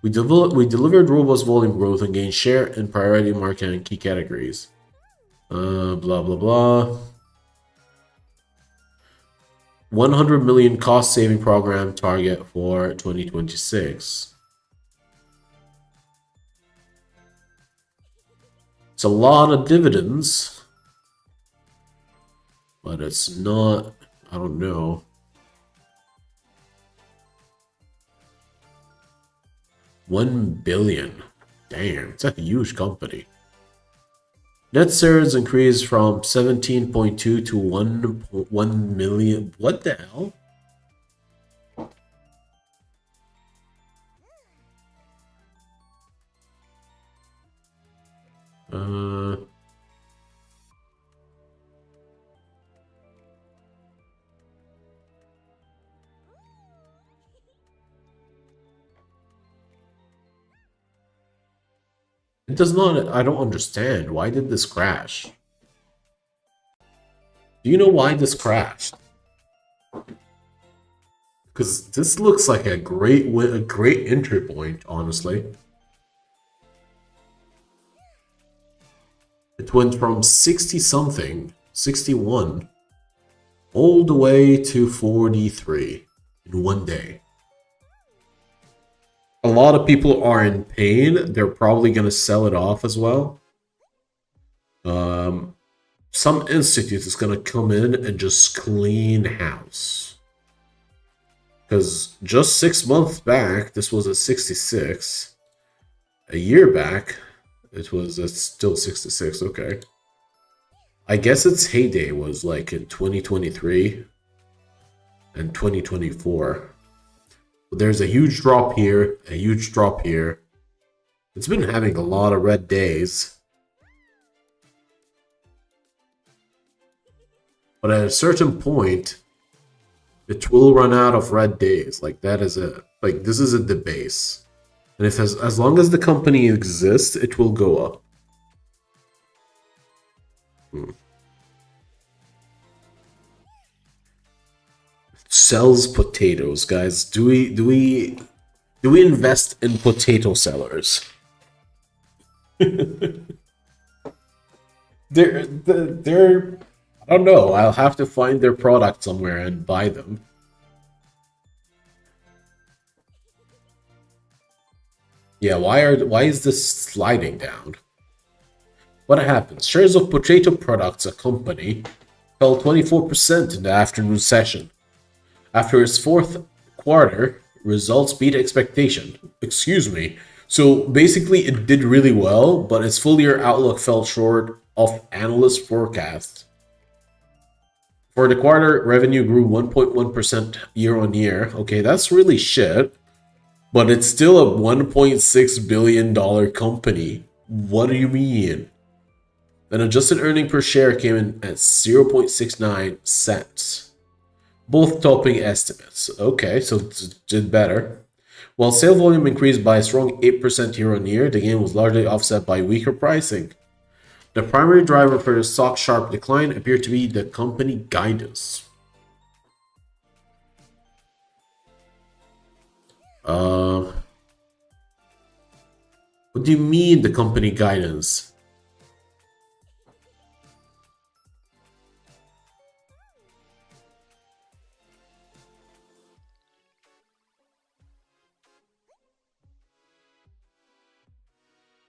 We delivered robust volume growth and gained share in priority market and key categories. Blah blah blah. 100 million cost saving program target for 2026. It's a lot of dividends, but it's not, I don't know. $1 billion. Damn, it's a huge company. Net sales increased from 17.2 to 1 million. What the hell? It does not. I don't understand. Why did this crash? Do you know why this crashed? Because this looks like a great entry point, honestly. It went from 60 something, 61, all the way to 43 in one day. A lot of people are in pain, they're probably going to sell it off as well. Some institute is going to come in and just clean house. Because just 6 months back, this was at 66. A year back, it was still 66. Okay. I guess its heyday was like in 2023 and 2024. But there's a huge drop here, a huge drop here. It's been having a lot of red days. But at a certain point, it will run out of red days. Like that is it. Like this is at the base. And if as long as the company exists, it will go up. Sells potatoes, guys. Do we invest in potato sellers? they're I don't know. I'll have to find their product somewhere and buy them. Yeah, why is this sliding down? What happens? Shares of potato products, a company, fell 24% in the afternoon session. After its fourth quarter, results beat expectation. Excuse me. So basically it did really well, but its full year outlook fell short of analyst forecasts. For the quarter, revenue grew 1.1% year on year. Okay, that's really shit. But it's still a $1.6 billion company. What do you mean? Then adjusted earning per share came in at 0.69 cents. Both topping estimates. Okay, so it did better. While sale volume increased by a strong 8% year on year, the gain was largely offset by weaker pricing. The primary driver for the stock's sharp decline appeared to be the company guidance. What do you mean the company guidance?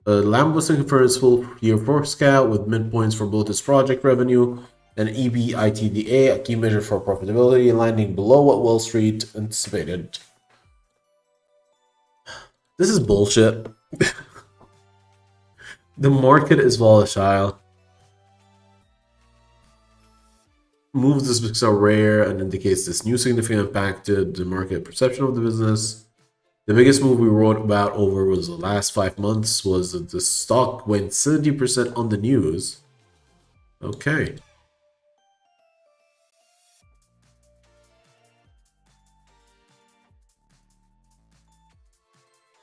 Lambos confirms full year forecast with midpoints for both its project revenue and EBITDA, a key measure for profitability, landing below what Wall Street anticipated. This is bullshit. The market is volatile. Moves this book are rare and indicates this new significant impacted the market perception of the business. The biggest move we wrote about over was the last 5 months was that the stock went 70% on the news. Okay.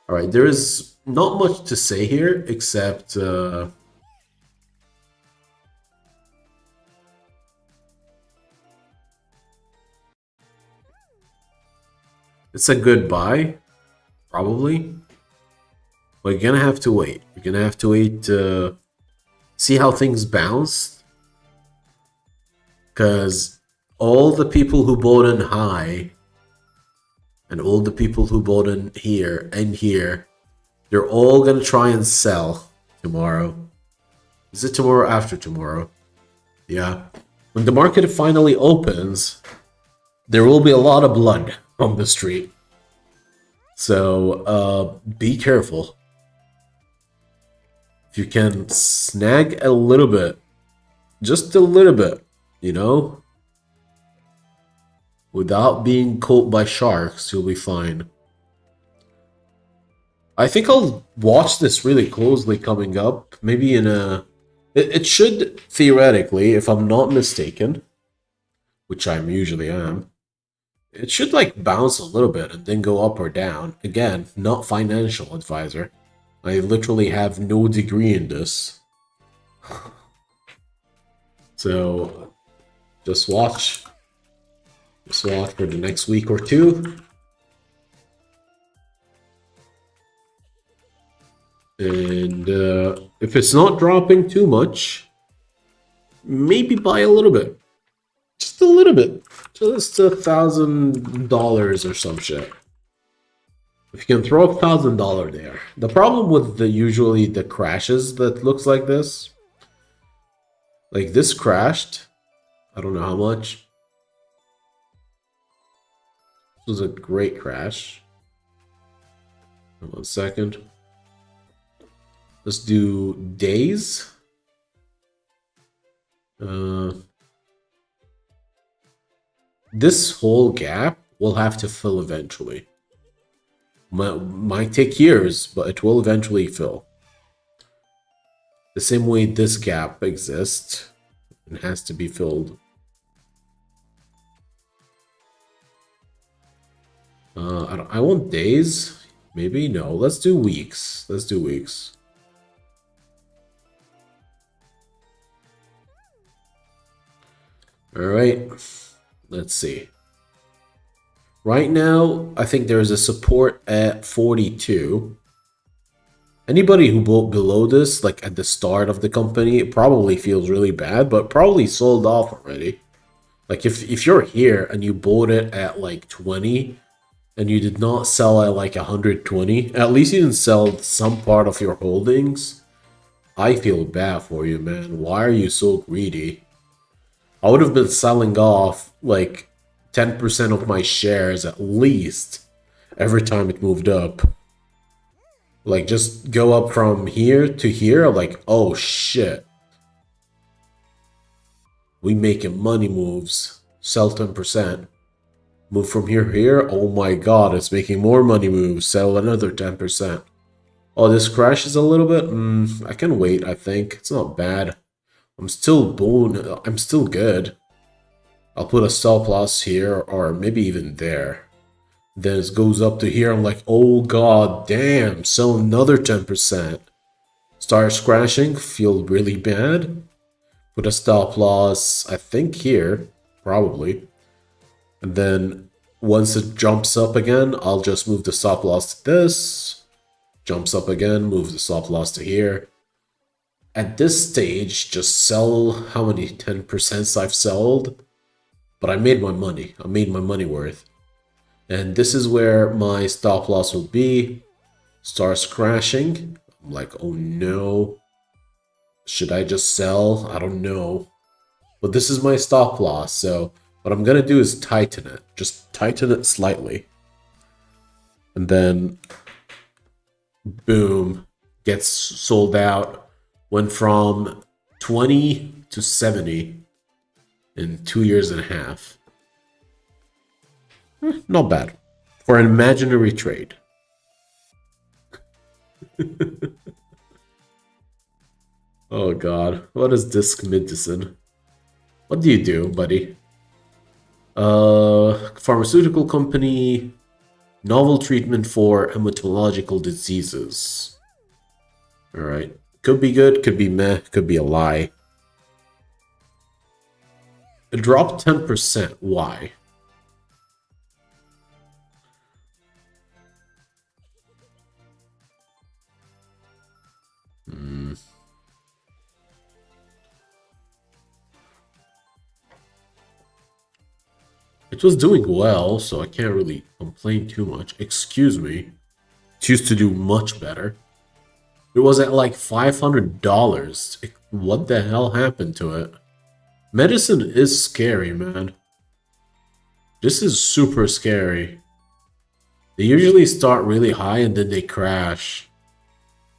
All right, there is not much to say here except it's a good buy, probably. We're gonna have to wait. We're gonna have to wait to see how things bounce. Because all the people who bought in high and all the people who bought in here and here, they're all gonna try and sell tomorrow. Is it tomorrow after tomorrow? Yeah. When the market finally opens, there will be a lot of blood on the street. So be careful. If you can snag a little bit, just a little bit, you know, without being caught by sharks, you'll be fine. I think I'll watch this really closely coming up. Maybe in a... It should, theoretically, if I'm not mistaken, which I usually am, it should like bounce a little bit and then go up or down. Again, not financial advisor. I literally have no degree in this. So, just watch. Just watch for the next week or two. And if it's not dropping too much, maybe buy a little bit. Just a little bit. Just $1,000 or some shit. If you can throw $1,000 there. The problem with usually the crashes that looks like this, like this crashed. I don't know how much. This was a great crash. 1 second. Let's do days. This whole gap will have to fill eventually. Might take years, but it will eventually fill. The same way this gap exists and has to be filled. I want days. Maybe no. Let's do weeks. Let's do weeks. All right. Let's see. Right now, I think there is a support at 42. Anybody who bought below this, like at the start of the company, it probably feels really bad, but probably sold off already. Like if you're here and you bought it at like 20 and you did not sell at like 120, at least you didn't sell some part of your holdings. I feel bad for you, man. Why are you so greedy? I would have been selling off like 10% of my shares at least every time it moved up. Like just go up from here to here, like, oh shit. We making money moves. Sell 10%. Move from here to here. Oh my god, it's making more money moves. Sell another 10%. Oh, this crashes a little bit. I can wait, I think. It's not bad. I'm still good. I'll put a stop loss here, or maybe even there. Then it goes up to here. I'm like, oh god damn, sell another 10%. Starts crashing, feel really bad. Put a stop loss, I think here, probably. And then once it jumps up again, I'll just move the stop loss to this. Jumps up again, move the stop loss to here. At this stage, just sell how many 10% I've sold. But I made my money. I made my money worth. And this is where my stop loss will be. Starts crashing. I'm like, oh no. Should I just sell? I don't know. But this is my stop loss. So what I'm going to do is tighten it. Just tighten it slightly. And then, boom. Gets sold out. Went from 20 to 70 in 2.5 years. Not bad. For an imaginary trade. Oh god. What is disc medicine? What do you do, buddy? Pharmaceutical company. Novel treatment for hematological diseases. Alright. Could be good, could be meh, could be a lie. It dropped 10%. Why? It was doing well, so I can't really complain too much. Excuse me. It used to do much better. It was at like $500. What the hell happened to it? Medicine is scary, man. This is super scary. They usually start really high and then they crash.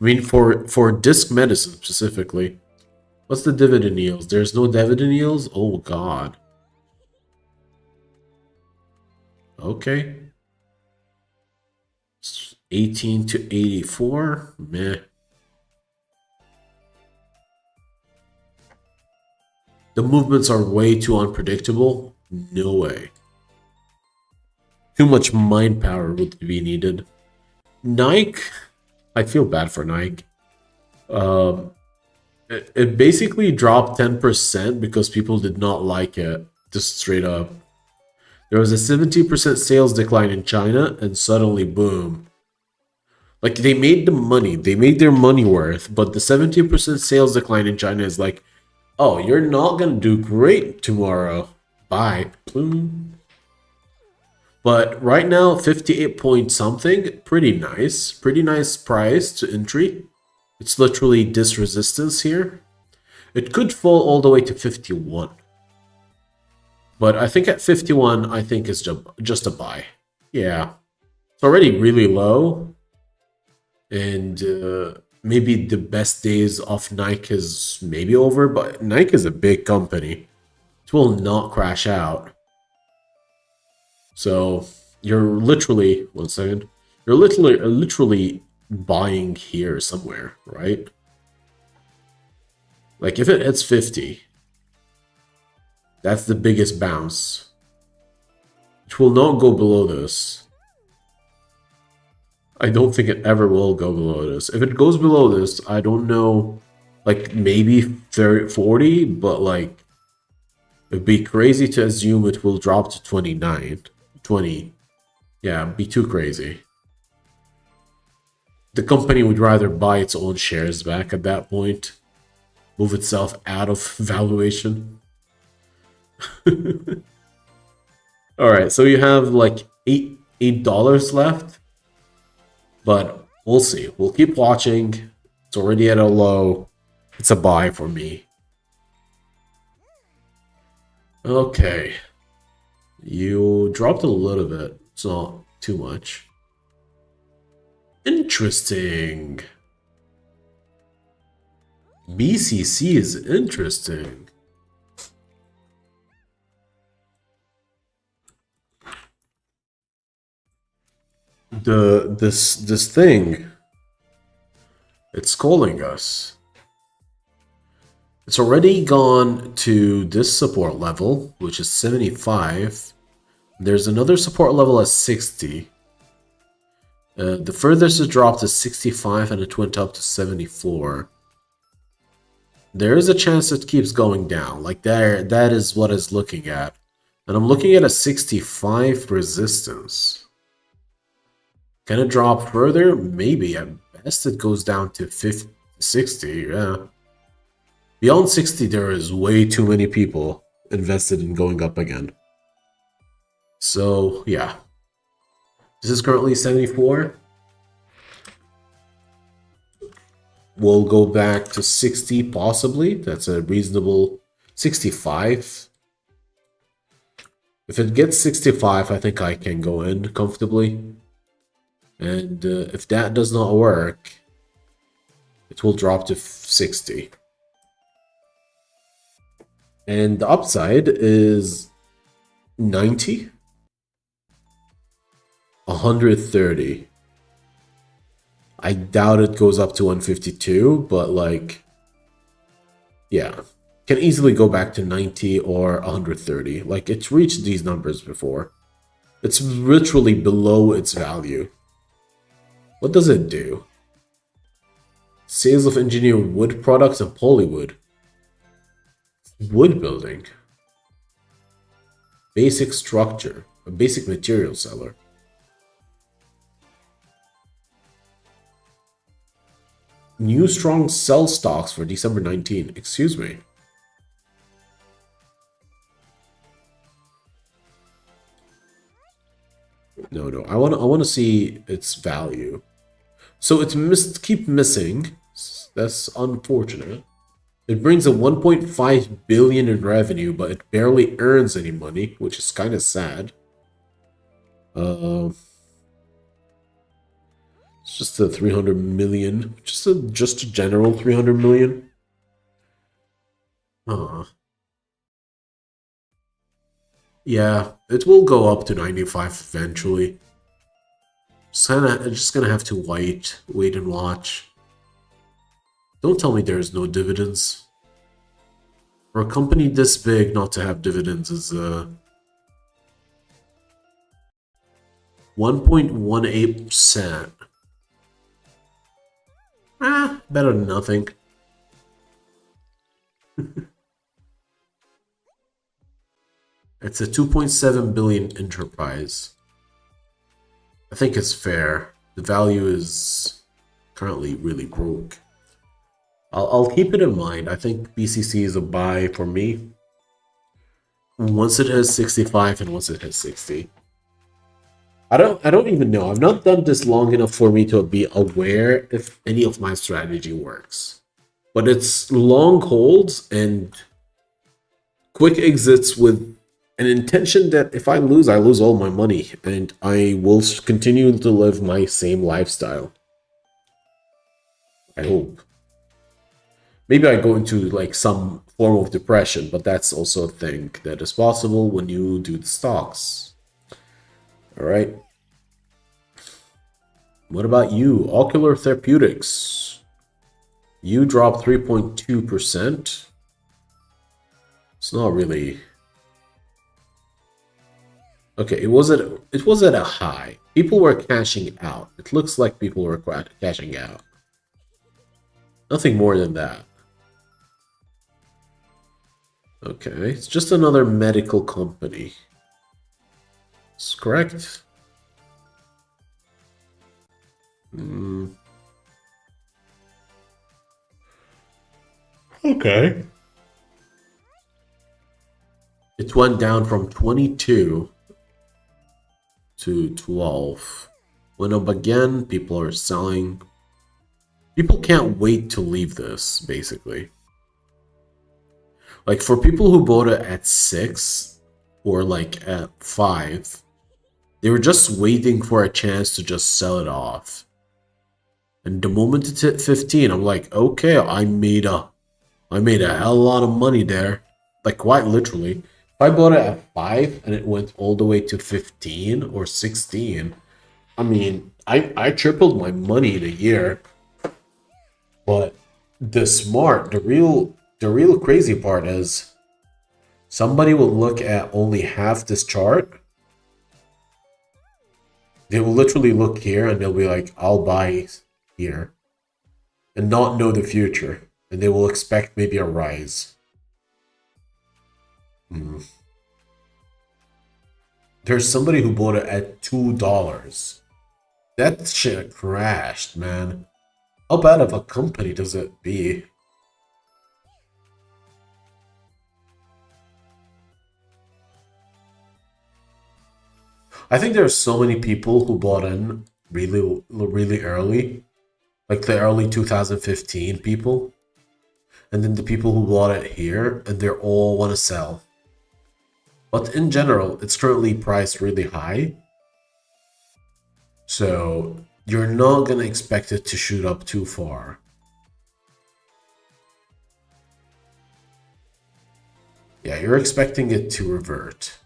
I mean, for disc medicine specifically. What's the dividend yields? There's no dividend yields? Oh, God. Okay. 18 to 84? Meh. The movements are way too unpredictable? No way. Too much mind power would be needed. Nike? I feel bad for Nike. It basically dropped 10% because people did not like it. Just straight up. There was a 70% sales decline in China, and suddenly, boom. Like, they made the money. They made their money worth, but the 70% sales decline in China is like, oh, you're not going to do great tomorrow. Bye. Boom. But right now, 58 point something, pretty nice. Pretty nice price to entry. It's literally this resistance here. It could fall all the way to 51. But I think at 51, I think it's just a buy. Yeah. It's already really low. And maybe the best days of Nike is maybe over, but Nike is a big company. It will not crash out. So you're literally, one second, you're literally buying here somewhere, right? Like if it hits 50, that's the biggest bounce. It will not go below this. I don't think it ever will go below this. If it goes below this, I don't know, like maybe 30, 40, but like it'd be crazy to assume it will drop to 29, 20. Yeah, it'd be too crazy. The company would rather buy its own shares back at that point, move itself out of valuation. All right, so you have like $8 left. But we'll see. We'll keep watching. It's already at a low. It's a buy for me. Okay. You dropped a little bit. It's not too much. Interesting. BCC is interesting. This thing, it's calling us. It's already gone to this support level, which is 75. There's another support level at 60. The furthest it dropped is 65 and it went up to 74. There is a chance it keeps going down. Like that is what it's looking at. And I'm looking at a 65 resistance. Can it drop further? Maybe. At best, it goes down to 50, 60. Yeah. Beyond 60, there is way too many people invested in going up again. So, yeah. This is currently 74. We'll go back to 60, possibly. That's a reasonable 65. If it gets 65, I think I can go in comfortably. And if that does not work, it will drop to 60. And the upside is 90, 130. I doubt it goes up to 152, but like, yeah, can easily go back to 90 or 130. Like, it's reached these numbers before. It's literally below its value. What does it do? Sales of engineered wood products and polywood. Wood building. Basic structure. A basic material seller. New strong sell stocks for December 19. Excuse me. No. I want to see its value. So it's keep missing. That's unfortunate. It brings a 1.5 billion in revenue, but it barely earns any money, which is kind of sad. It's just a 300 million, just a general 300 million. Yeah, it will go up to 95 eventually. Just gonna have to wait and watch. Don't tell me there's no dividends. For a company this big not to have dividends is 1.18%. Better than nothing. It's a 2.7 billion enterprise. I think it's fair. The value is currently really broke. I'll keep it in mind. I think BCC is a buy for me. Once it hits 65 and once it hits 60. I don't even know. I've not done this long enough for me to be aware if any of my strategy works. But it's long holds and quick exits with an intention that if I lose all my money and I will continue to live my same lifestyle. I hope. Maybe I go into like some form of depression, but that's also a thing that is possible when you do the stocks. All right. What about you? Ocular Therapeutics. You dropped 3.2%. It's not really. Okay, it was at a high. People were cashing out. It looks like people were cashing out. Nothing more than that. Okay, it's just another medical company. It's correct. Okay. It went down from 22 to 12. Went up again. People are selling. People can't wait to leave this, basically. Like, for people who bought it at 6 or like at 5, they were just waiting for a chance to just sell it off. And the moment it hit 15, I'm like, okay, I made a hell of a lot of money there. Like, quite literally. If I bought it at 5 and it went all the way to 15 or 16, I mean, I tripled my money in a year. But the real crazy part is somebody will look at only half this chart. They will literally look here and they'll be like, I'll buy here. And not know the future. And they will expect maybe a rise. There's somebody who bought it at $2. That shit crashed, man. How bad of a company does it be? I think there are so many people who bought in really early. Like the early 2015 people. And then the people who bought it here and they all want to sell. But in general, it's currently priced really high. So you're not going to expect it to shoot up too far. Yeah, you're expecting it to revert.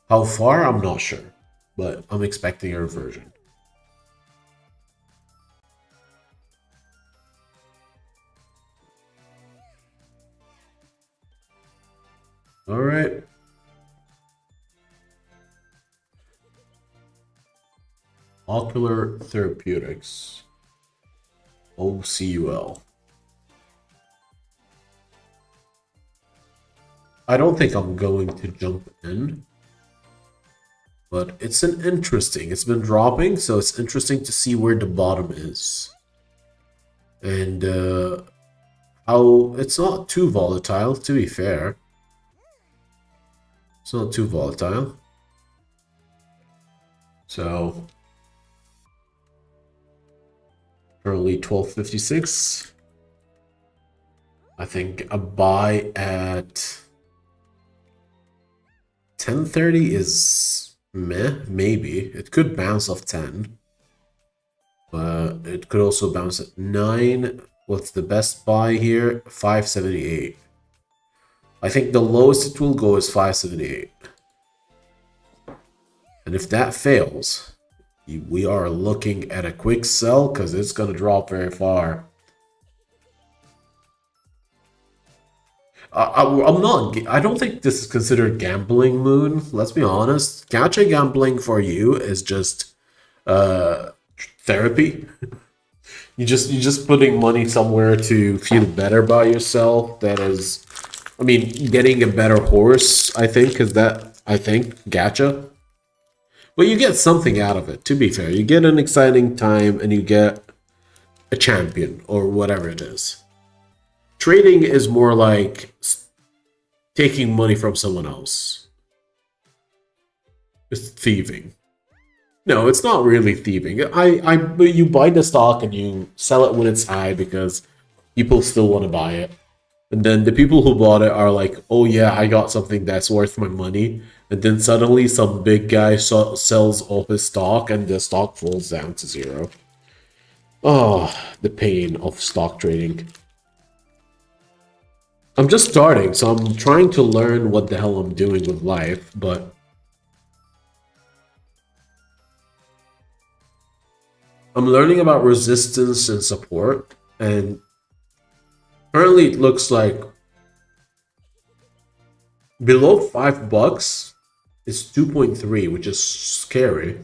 How far? I'm not sure. But I'm expecting a reversion. All right. Ocular Therapeutics. OCUL. I don't think I'm going to jump in. But it's it's been dropping, so it's interesting to see where the bottom is. And how it's not too volatile, to be fair. It's not too volatile. So currently 12.56. I think a buy at 10.30 is meh, maybe. It could bounce off 10. But it could also bounce at 9. What's the best buy here? 5.78. I think the lowest it will go is 5.78. And if that fails, we are looking at a quick sell because it's going to drop very far. I don't think this is considered gambling, Moon. Let's be honest. Gacha gambling for you is just therapy. You're just putting money somewhere to feel better about yourself. That is, I mean, getting a better horse, I think, gacha. But you get something out of it, to be fair. You get an exciting time and you get a champion or whatever it is. Trading is more like taking money from someone else. It's thieving. No, it's not really thieving. You buy the stock and you sell it when it's high because people still want to buy it. And then the people who bought it are like, oh yeah, I got something that's worth my money. And then suddenly some big guy sells all his stock and the stock falls down to zero. Oh, the pain of stock trading. I'm just starting, so I'm trying to learn what the hell I'm doing with life, but I'm learning about resistance and support, and currently it looks like below $5 is 2.3, which is scary.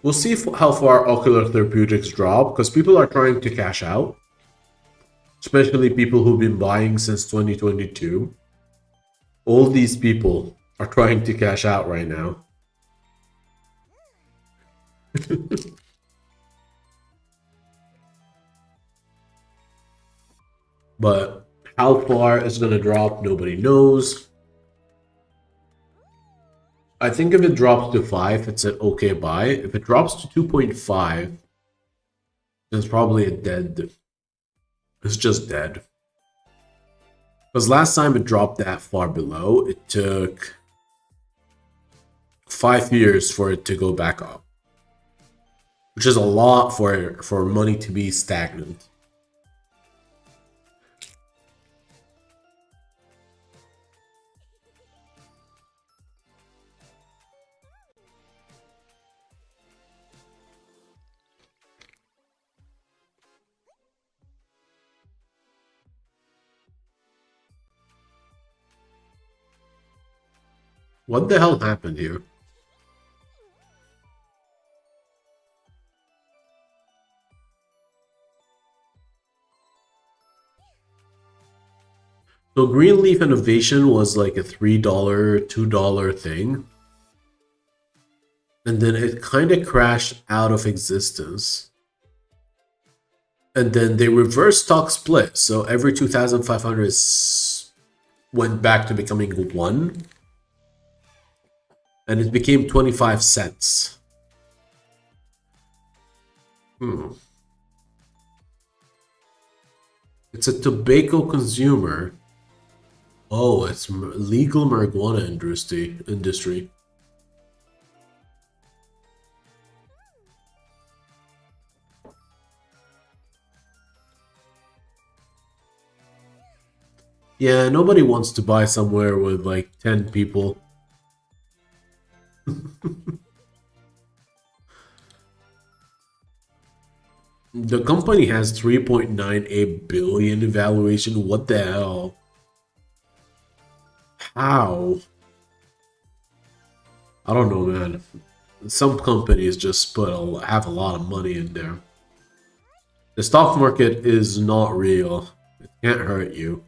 We'll see how far Ocular Therapeutics drop, because people are trying to cash out. Especially people who've been buying since 2022. All these people are trying to cash out right now. But how far it's going to drop, nobody knows. I think if it drops to 5, it's an okay buy. If it drops to 2.5, it's probably a dead. It's just dead. Because last time it dropped that far below, it took 5 years for it to go back up. Which is a lot for money to be stagnant. What the hell happened here? So Greenleaf Innovation was like a $3, $2 thing. And then it kind of crashed out of existence. And then they reversed stock split. So every 2,500 went back to becoming 1. And it became 25 cents. It's a tobacco consumer. Oh, it's legal marijuana industry. Yeah, nobody wants to buy somewhere with like 10 people. The company has 3.98 billion in valuation. What the hell? How? I don't know, man. Some companies just have a lot of money in there. The stock market is not real. It can't hurt you.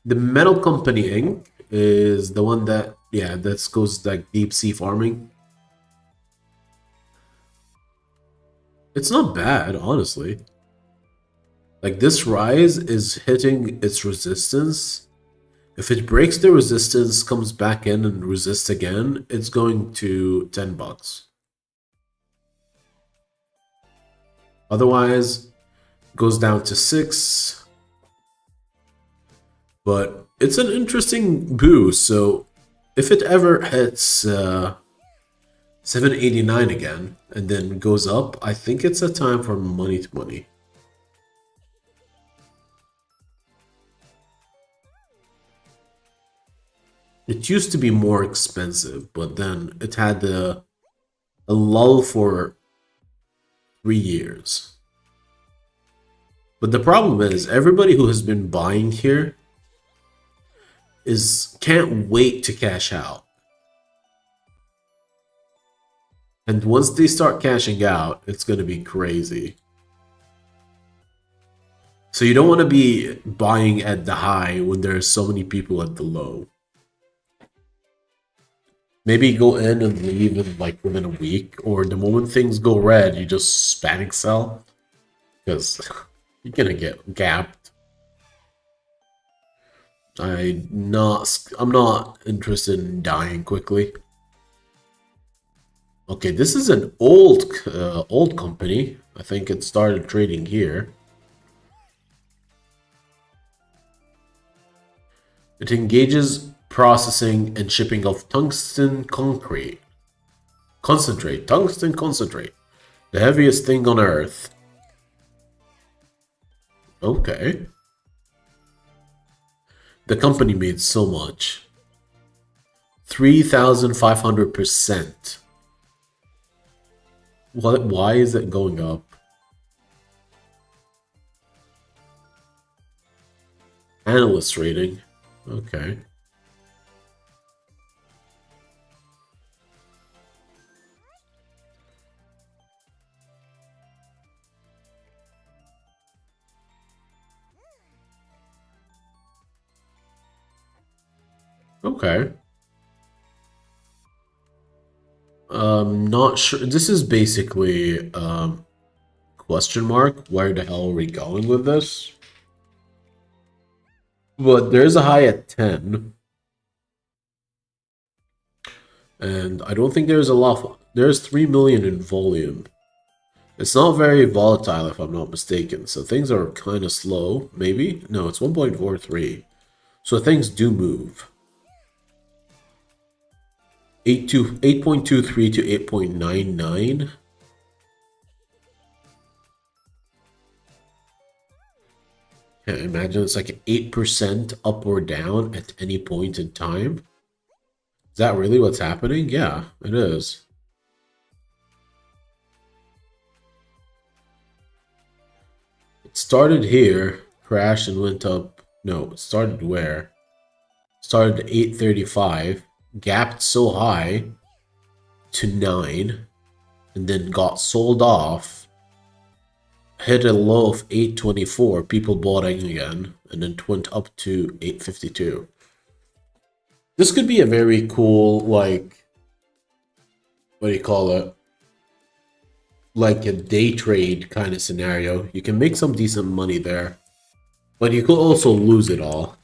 The Metal Company Inc. is the one that, yeah, that goes like deep sea farming. It's not bad, honestly. Like, this rise is hitting its resistance. If it breaks the resistance, comes back in and resists again, it's going to $10. Otherwise, goes down to 6. But it's an interesting boost, so if it ever hits 789 again and then goes up, I think it's a time for money to money. It used to be more expensive, but then it had a lull for 3 years. But the problem is, everybody who has been buying here can't wait to cash out. And once they start cashing out, it's going to be crazy. So you don't want to be buying at the high when there are so many people at the low. Maybe go in and leave in like within a week, or the moment things go red, you just panic sell. Because you're going to get gapped. I'm not interested in dying quickly. Okay, this is an old company. I think it started trading here. It engages processing and shipping of tungsten concrete. Concentrate, tungsten concentrate. The heaviest thing on Earth. Okay. The company made so much. 3,500%. What? Why is it going up? Analyst rating. Okay. Okay. Not sure. This is basically question mark. Where the hell are we going with this? But there's a high at 10. And I don't think there's a lot. There's 3 million in volume. It's not very volatile if I'm not mistaken. So things are kind of slow, maybe? No, it's 1.43. So things do move. 8.23 to 8.99. Can't imagine it's like 8% up or down at any point in time. Is that really what's happening? Yeah, it is. It started here, crashed and went up. No, it started where? Started at 835, gapped so high to 9, and then got sold off, hit a low of 824, people bought in again, and then went up to 852. This could be a very cool, like, what do you call it? Like a day trade kind of scenario. You can make some decent money there, but you could also lose it all.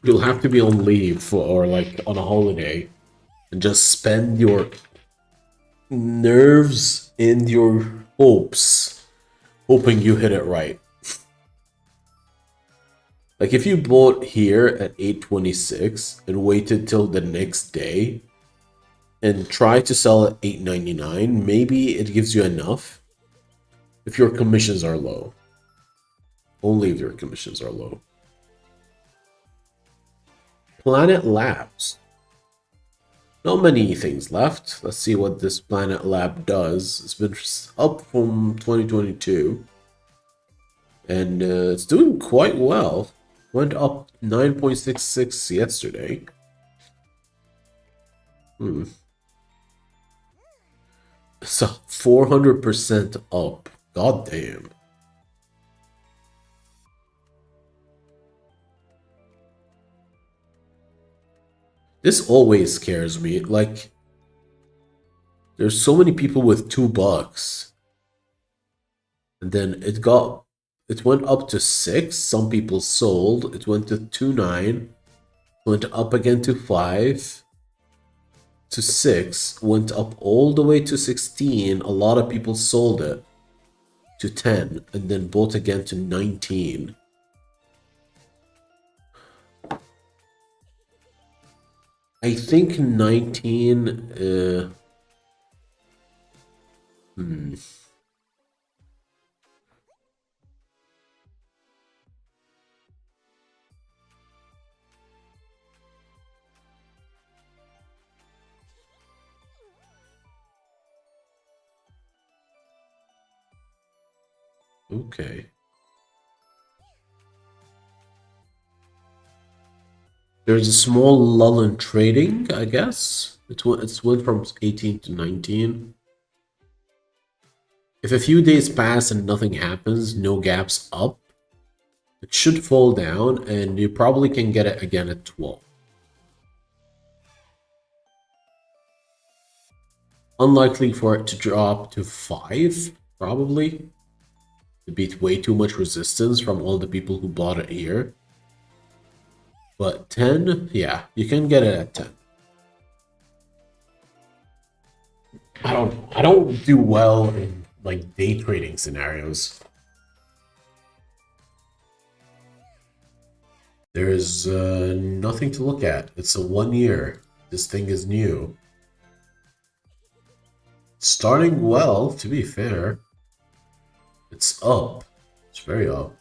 You'll have to be on leave or like on a holiday and just spend your nerves and your hopes hoping you hit it right. Like if you bought here at 826 and waited till the next day and try to sell at 899, maybe it gives you enough if your commissions are low. Only if your commissions are low. Planet Labs. Not many things left. Let's see what this Planet Lab does. It's been up from 2022. And it's doing quite well. Went up 9.66 yesterday. So 400% up. God damn. This always scares me. Like, there's so many people with $2. And then it went up to 6. Some people sold. It went to 2.9. Went up again to 5. To 6. Went up all the way to 16. A lot of people sold it to 10. And then bought again to 19. I think 19... Okay. There's a small lull in trading, I guess. It's went from 18 to 19. If a few days pass and nothing happens, no gaps up, it should fall down and you probably can get it again at 12. Unlikely for it to drop to 5, probably. to beat way too much resistance from all the people who bought it here. But 10, yeah, you can get it at 10. I don't do well in like day trading scenarios. There's nothing to look at. It's a 1 year. This thing is new. Starting well, to be fair. It's up. It's very up.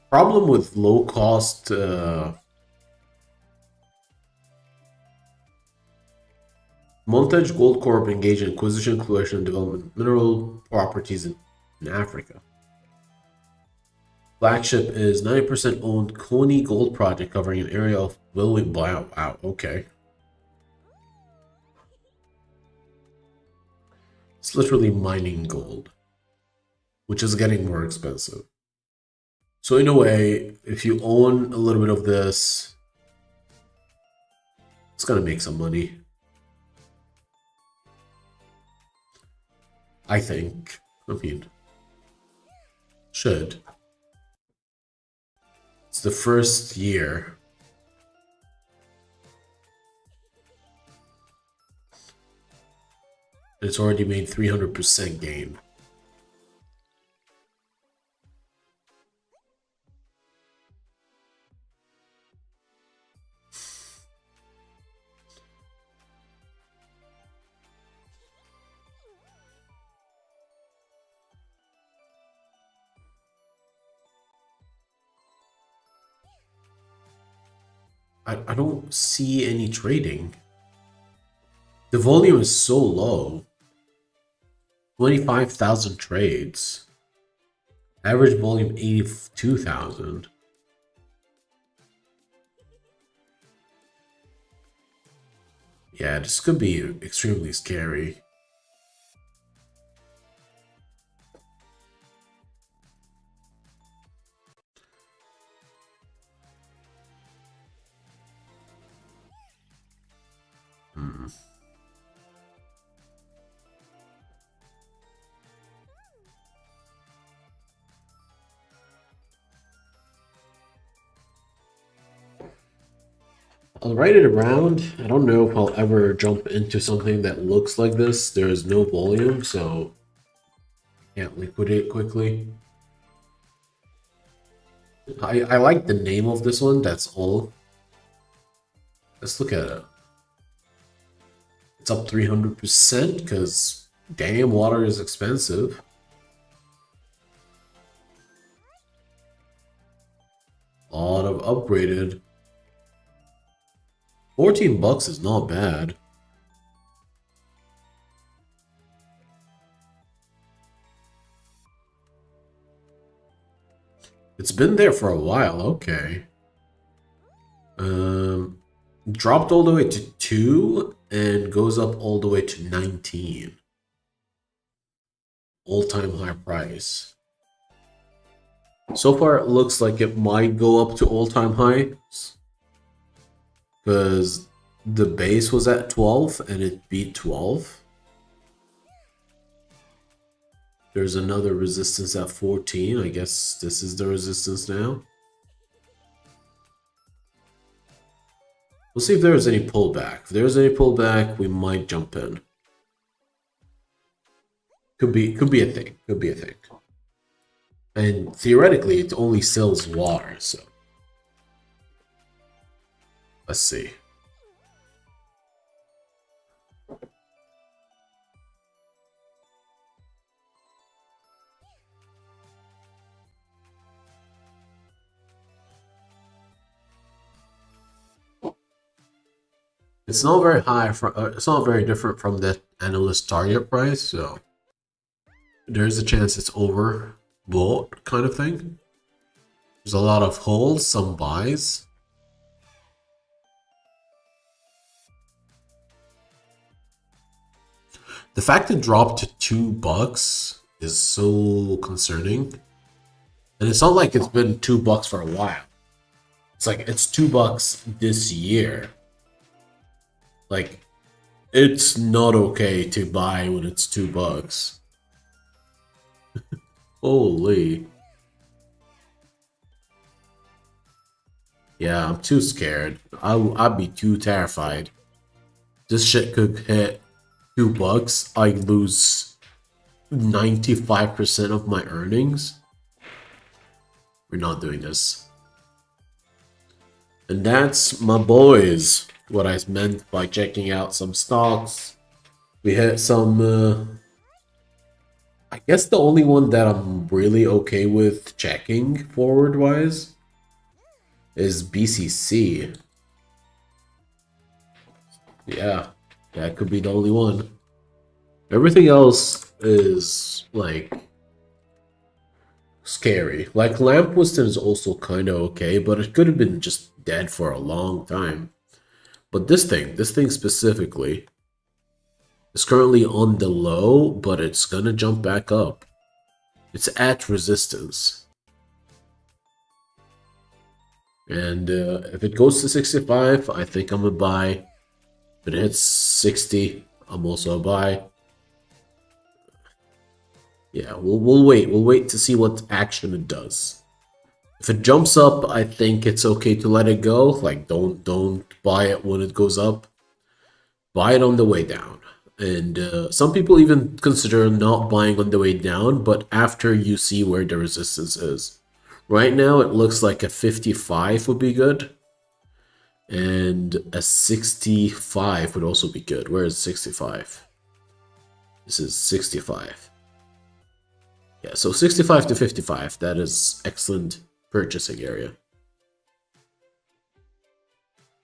Problem with low cost Montage Gold Corp engaged in acquisition, exploration, and development of mineral properties in Africa. Flagship is 90% owned Coney Gold Project covering an area of wow, okay. It's literally mining gold, which is getting more expensive. So in a way, if you own a little bit of this, it's gonna make some money. I think. I mean, should. It's the first year. It's already made 300% gain. I don't see any trading. The volume is so low. 25,000 trades. Average volume 82,000. Yeah, this could be extremely scary. I'll write it around. I don't know if I'll ever jump into something that looks like this. There is no volume, so I can't liquidate quickly. I like the name of this one, that's all. Let's look at it. It's up 300% because damn, water is expensive. A lot of upgraded. 14 bucks is not bad. It's been there for a while, okay. Dropped all the way to 2 and goes up all the way to 19. All-time high price. So far it looks like it might go up to all-time highs. Because the base was at 12 and it beat 12. There's another resistance at 14. I guess this is the resistance now. We'll see if there's any pullback. If there's any pullback, we might jump in. Could be a thing. Could be a thing. And theoretically, it only sells water, so. Let's see. It's not very high. It's not very different from the analyst target price, so there's a chance it's overbought kind of thing. There's a lot of holds, some buys. The fact it dropped to 2 bucks is so concerning. And it's not like it's been 2 bucks for a while. It's like it's $2 this year. Like, it's not okay to buy when it's $2. Holy. Yeah, I'm too scared. I'd be too terrified. This shit could hit $2. I lose 95% of my earnings. We're not doing this. And that's, my boys, what I meant by checking out some stocks. We hit some, I guess the only one that I'm really okay with checking forward-wise is BCC. Yeah, that could be the only one. Everything else is, like, scary. Like, Lampwhiston is also kind of okay, but it could have been just dead for a long time. But this thing specifically, is currently on the low, but it's gonna jump back up. It's at resistance. And if it goes to 65, I think I'm a buy. If it hits 60, I'm also a buy. Yeah, we'll wait. We'll wait to see what action it does. If it jumps up, I think it's okay to let it go. Like, don't buy it when it goes up. Buy it on the way down. And some people even consider not buying on the way down, but after you see where the resistance is. Right now, it looks like a 55 would be good. And a 65 would also be good. Where is 65? This is 65. Yeah, so 65 to 55, that is excellent purchasing area.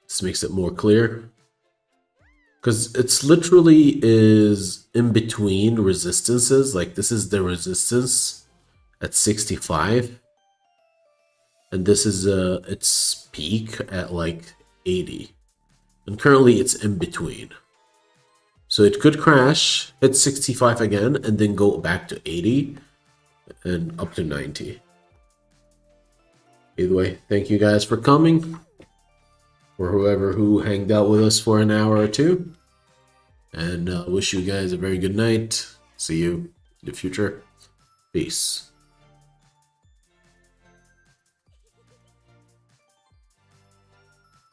This makes it more clear. Because it's literally is in between resistances. Like, this is the resistance at 65. And this is its peak at like 80. And currently it's in between. So it could crash, hit 65 again, and then go back to 80 and up to 90. Either way, thank you guys for coming. For whoever who hanged out with us for an hour or two. And wish you guys a very good night. See you in the future. Peace.